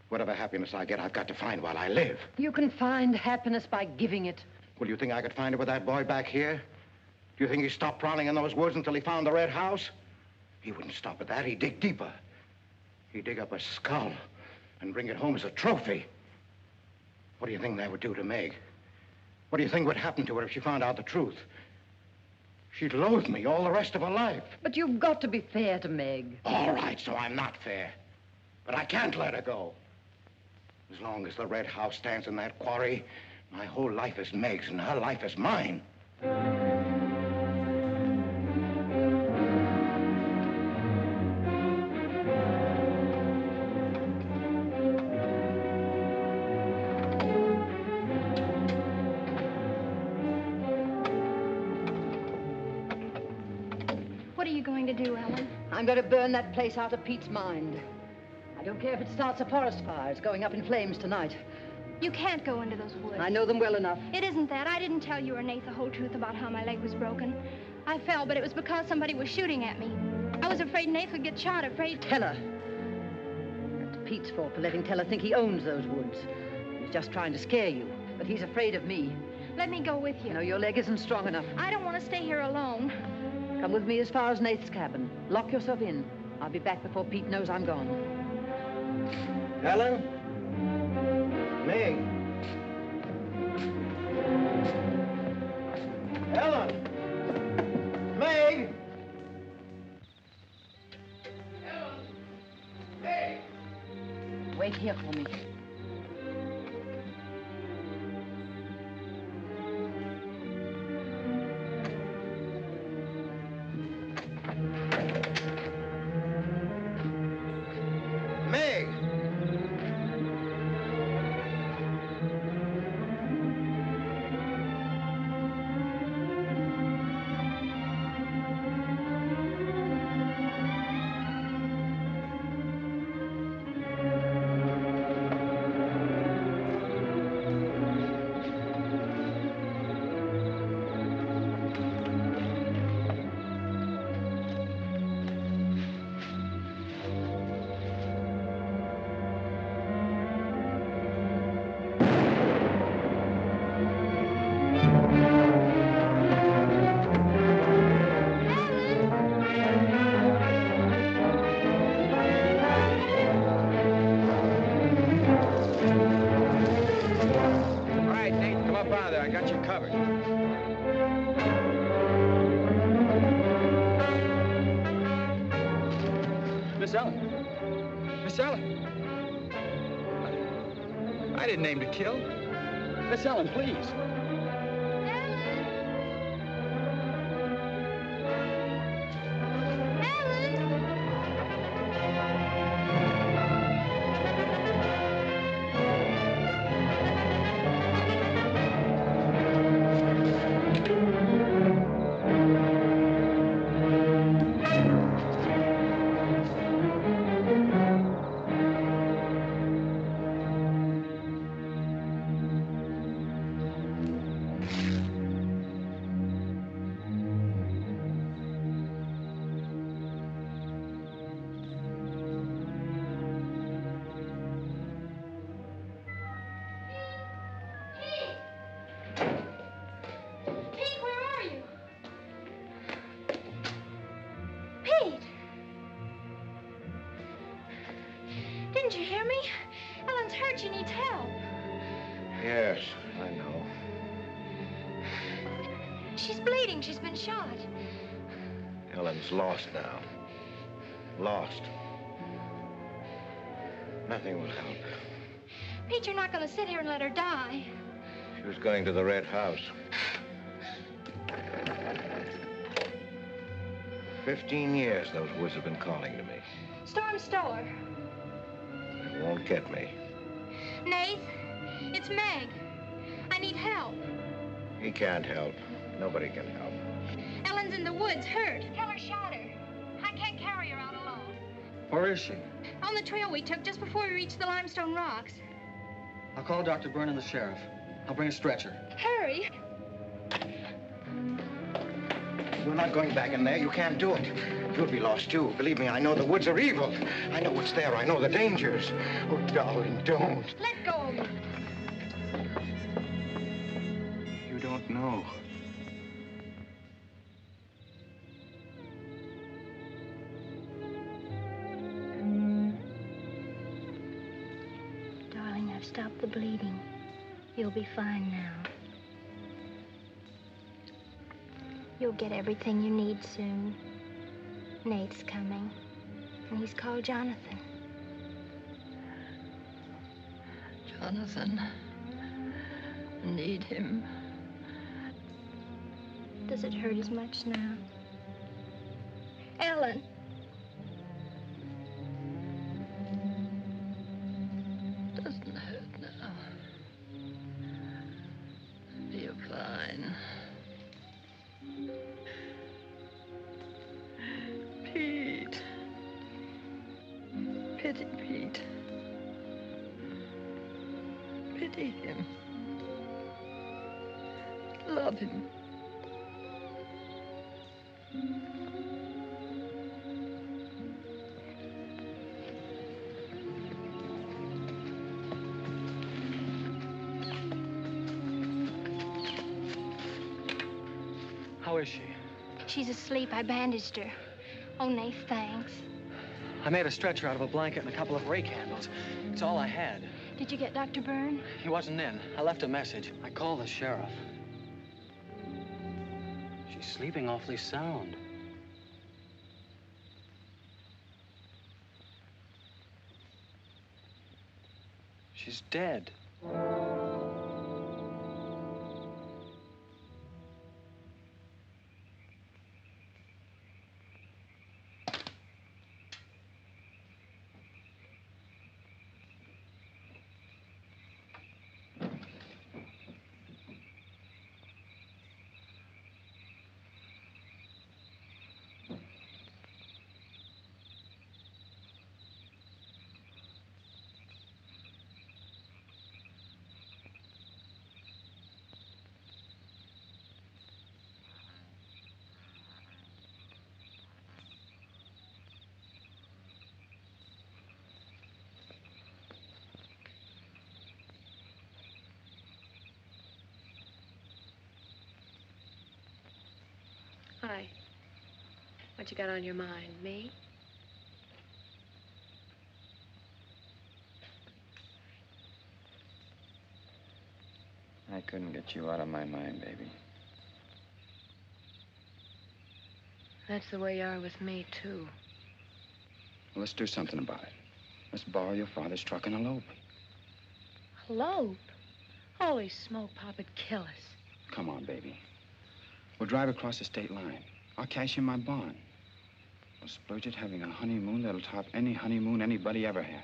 Whatever happiness I get, I've got to find while I live. You can find happiness by giving it. Well, you think I could find it with that boy back here? Do you think he stopped prowling in those woods until he found the red house? He wouldn't stop at that. He'd dig deeper. He'd dig up a skull and bring it home as a trophy. What do you think that would do to Meg? What do you think would happen to her if she found out the truth? She'd loathe me all the rest of her life. But you've got to be fair to Meg. All right, so I'm not fair. But I can't let her go. As long as the red house stands in that quarry, my whole life is Meg's and her life is mine. What are you going to do, Ellen? Ellen. I'm going to burn that place out of Pete's mind. I don't care if it starts a forest fire. It's going up in flames tonight. You can't go into those woods. I know them well enough. It isn't that. I didn't tell you or Nate the whole truth about how my leg was broken. I fell, but it was because somebody was shooting at me. I was afraid Nate would get shot, afraid... Tell her. That's Pete's fault for letting Teller think he owns those woods. He's just trying to scare you, but he's afraid of me. Let me go with you. No, your leg isn't strong enough. I don't want to stay here alone. Come with me as far as Nate's cabin. Lock yourself in. I'll be back before Pete knows I'm gone. Ellen? Meg? Ellen? Meg? Ellen? Meg? Wait here for me. Meg! Miss Ellen. Miss Ellen. I didn't aim to kill. Miss Ellen, please. Didn't you hear me? Ellen's hurt. She needs help. Yes, I know. She's bleeding. She's been shot. Ellen's lost now. Lost. Nothing will help. Pete, you're not going to sit here and let her die. She was going to the Red House. 15 years those woods have been calling to me. Storm's store. They won't get me. Nate, it's Meg. I need help. He can't help. Nobody can help. Ellen's in the woods, hurt. Teller shot her. I can't carry her out alone. Where is she? On the trail we took just before we reached the limestone rocks. I'll call Dr. Byrne and the sheriff. I'll bring a stretcher. Hurry. You're not going back in there. You can't do it. You'll be lost, too. Believe me, I know the woods are evil. I know what's there. I know the dangers. Oh, darling, don't. Let go of me. You don't know. Darling, I've stopped the bleeding. You'll be fine now. You'll get everything you need soon. Nate's coming, and he's called Jonathan. Jonathan, I need him. Does it hurt as much now? Ellen. Doesn't hurt now. Feel fine. Pete. Pity Pete. Pity him. Love him. How is she? She's asleep. I bandaged her. Oh, Nath, thanks. I made a stretcher out of a blanket and a couple of ray candles. It's all I had. Did you get Dr. Byrne? He wasn't in. I left a message. I called the sheriff. She's sleeping awfully sound. She's dead. Hi. What you got on your mind? Me? I couldn't get you out of my mind, baby. That's the way you are with me, too. Well, let's do something about it. Let's borrow your father's truck and elope. Elope? Holy smoke, Pop, it'd kill us. Come on, baby. We'll drive across the state line. I'll cash in my bond. We'll splurge it having a honeymoon that'll top any honeymoon anybody ever had.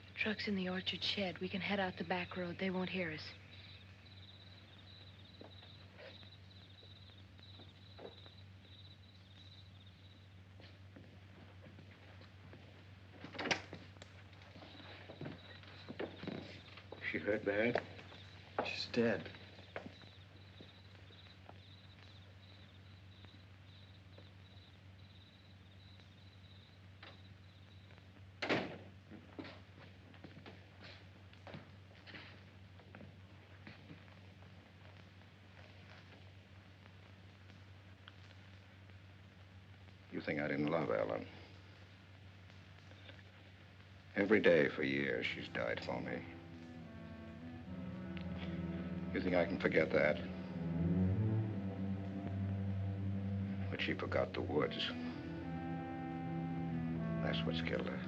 The truck's in the orchard shed. We can head out the back road. They won't hear us. She hurt bad? She's dead. You think I didn't love Ellen? Every day for years she's died for me. You think I can forget that? But she forgot the woods. That's what's killed her.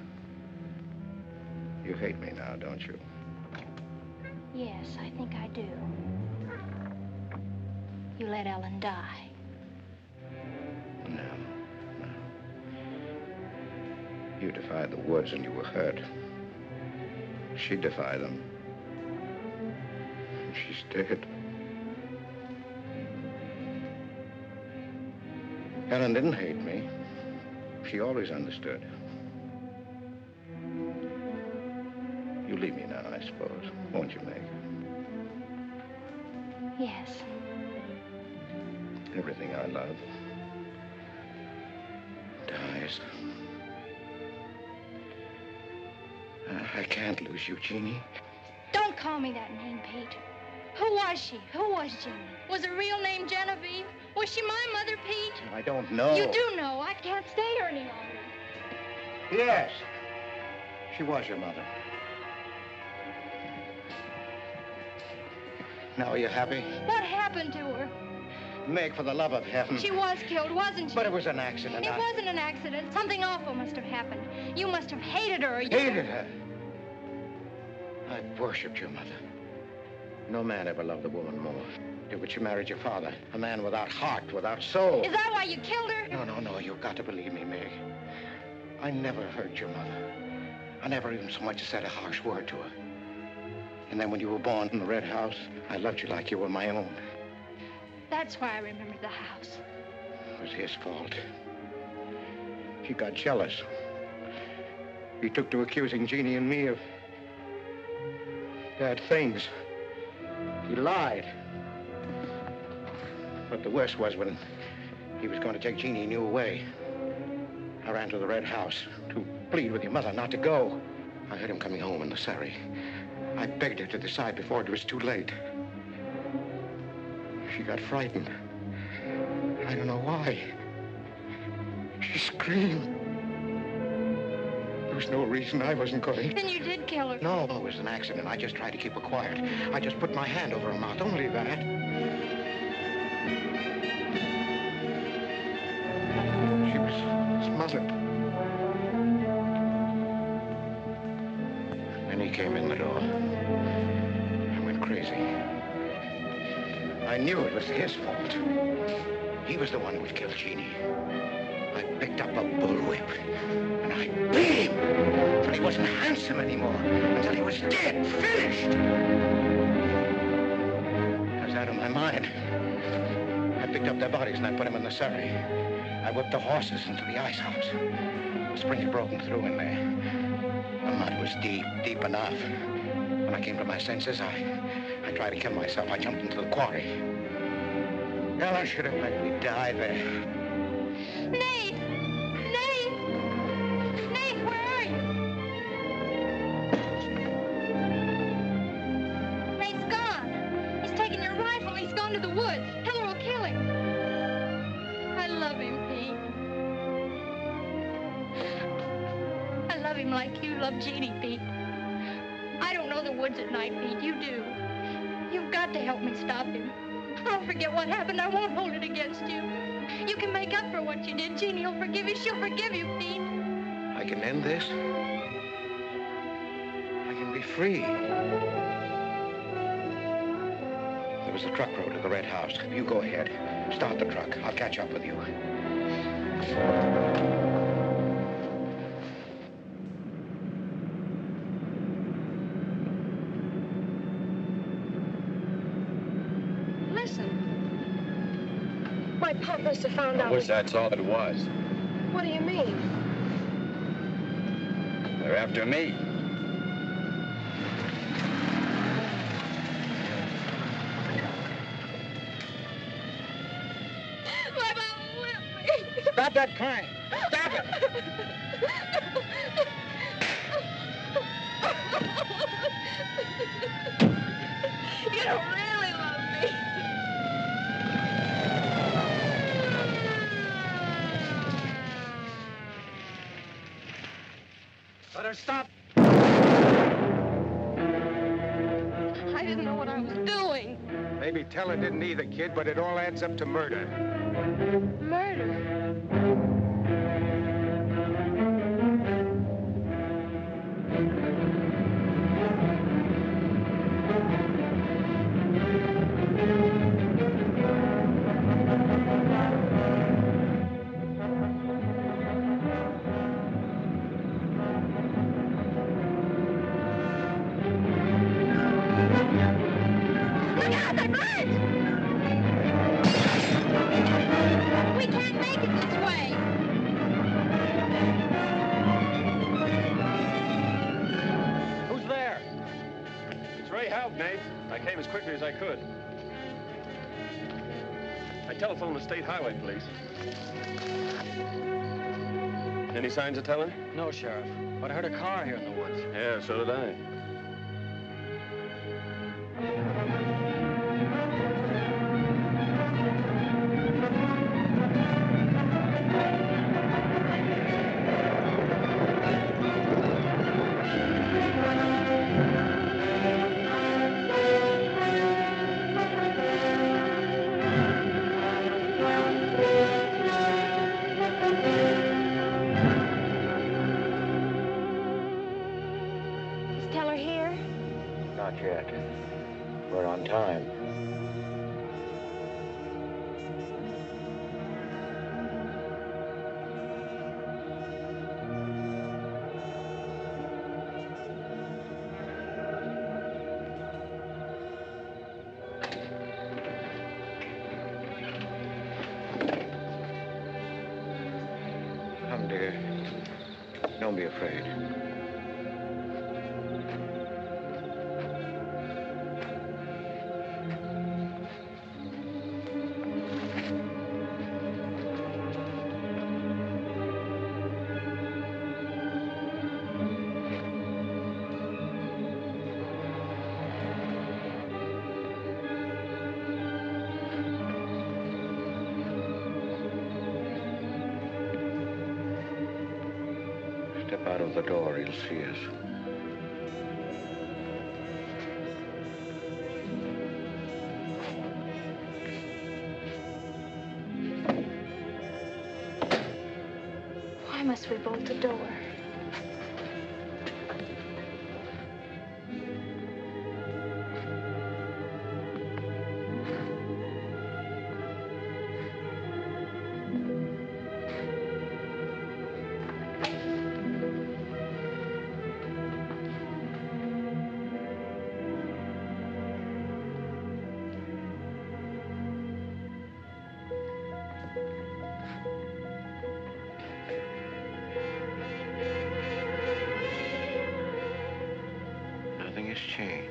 You hate me now, don't you? Yes, I think I do. You let Ellen die. No. You defied the woods and you were hurt. She defied them. And she's dead. Ellen didn't hate me. She always understood. You leave me now, I suppose. Won't you, Meg? Yes. Everything I love dies. I can't lose you, Jeannie. Don't call me that name, Pete. Who was she? Who was Jeannie? Was her real name Genevieve? Was she my mother, Pete? I don't know. You do know. I can't stay here any longer. Yes. She was your mother. Now, are you happy? What happened to her? Meg, for the love of heaven. She was killed, wasn't she? But it was an accident. It wasn't an accident. Something awful must have happened. You must have hated her. Hated her? I worshipped your mother. No man ever loved a woman more. But you married your father, a man without heart, without soul. Is that why you killed her? No. You've got to believe me, Meg. I never hurt your mother. I never even so much as said a harsh word to her. And then when you were born in the red house, I loved you like you were my own. That's why I remembered the house. It was his fault. He got jealous. He took to accusing Jeannie and me of bad things. He lied. But the worst was when he was going to take Jeannie and you away. I ran to the Red House to plead with your mother not to go. I heard him coming home in the surrey. I begged her to decide before it was too late. She got frightened. I don't know why. She screamed. There was no reason I wasn't going. Then you did kill her. No, it was an accident. I just tried to keep her quiet. I just put my hand over her mouth, only that. She was smothered. Then he came in the door. I went crazy. I knew it was his fault. He was the one who would kill Jeannie. I picked up a bullwhip, and I beat him until he wasn't handsome anymore, until he was dead, finished. I was out of my mind. I picked up their bodies and I put them in the surrey. I whipped the horses into the ice house. The spring had broken through in there. The mud was deep, deep enough. When I came to my senses, I tried to kill myself. I jumped into the quarry. Ella should have let me die there. Nate! Nate! Nate, where are you? Nate's gone. He's taken your rifle. He's gone to the woods. Heller will kill him. I love him, Pete. I love him like you love Jeannie, Pete. I don't know the woods at night, Pete. You do. You've got to help me stop him. Don't forget what happened. I won't hold it against you. You can make up for what you did. Jeannie will forgive you. She'll forgive you, Pete. I can end this. I can be free. There was a truck road to the Red House. You go ahead. Start the truck. I'll catch up with you. My pop must have found out. I wish that's all it was. What do you mean? They're after me. My mom whipped me. Stop that crying. Stop it. You don't really love me. Let her stop. I didn't know what I was doing. Maybe Teller didn't either, kid, but it all adds up to murder. Murder? We can't make it this way. Who's there? It's Ray Houck, Nate. I came as quickly as I could. I telephoned the State Highway Police. Any signs of Teller? No, Sheriff. But I heard a car here in the woods. Yeah, so did I. Is Teller here? Not yet. We're on time. Come, dear. Don't be afraid. Step out of the door, he'll see us. Why must we bolt the door? Nothing has changed.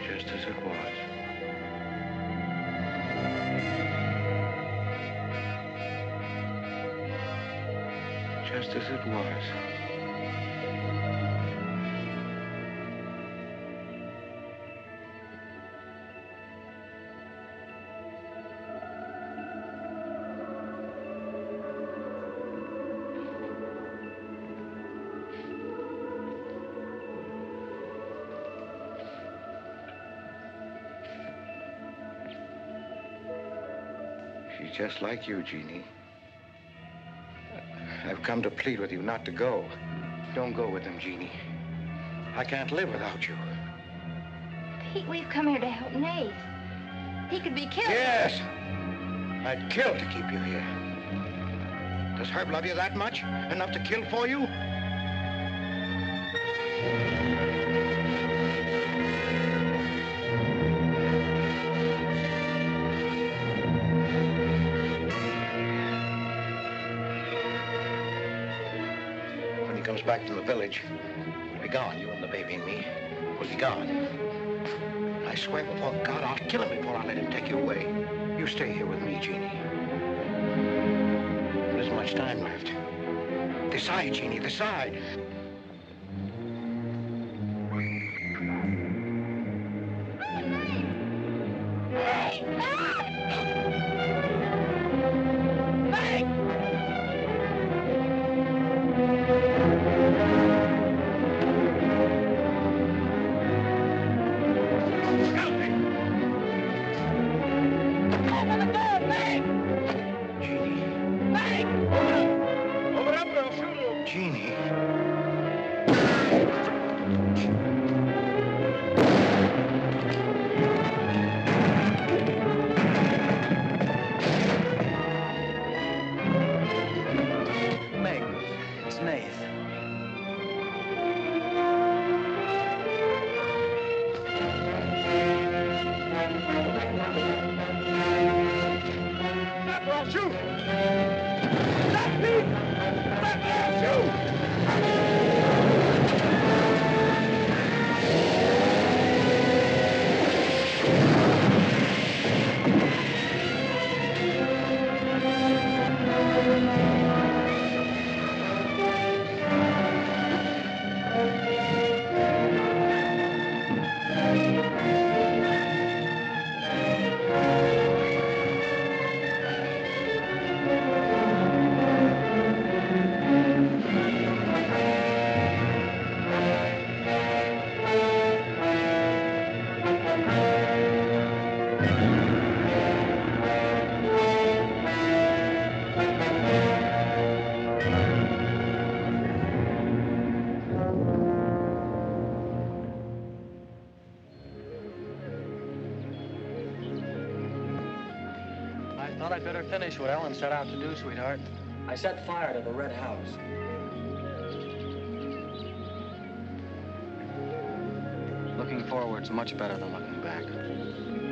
Just as it was. Just as it was. She's just like you, Jeannie. I've come to plead with you not to go. Don't go with them, Jeannie. I can't live without you. Pete, we've come here to help Nate. He could be killed. Yes! I'd kill to keep you here. Does Herb love you that much? Enough to kill for you? When he comes back from the village, we'll be gone. You and the baby and me. We'll be gone. I swear before God, I'll kill him before I let him take you away. You stay here with me, Jeannie. There isn't much time left. Decide, Jeannie, decide. Thought I'd better finish what Ellen set out to do, sweetheart. I set fire to the red house. Looking forward's much better than looking back.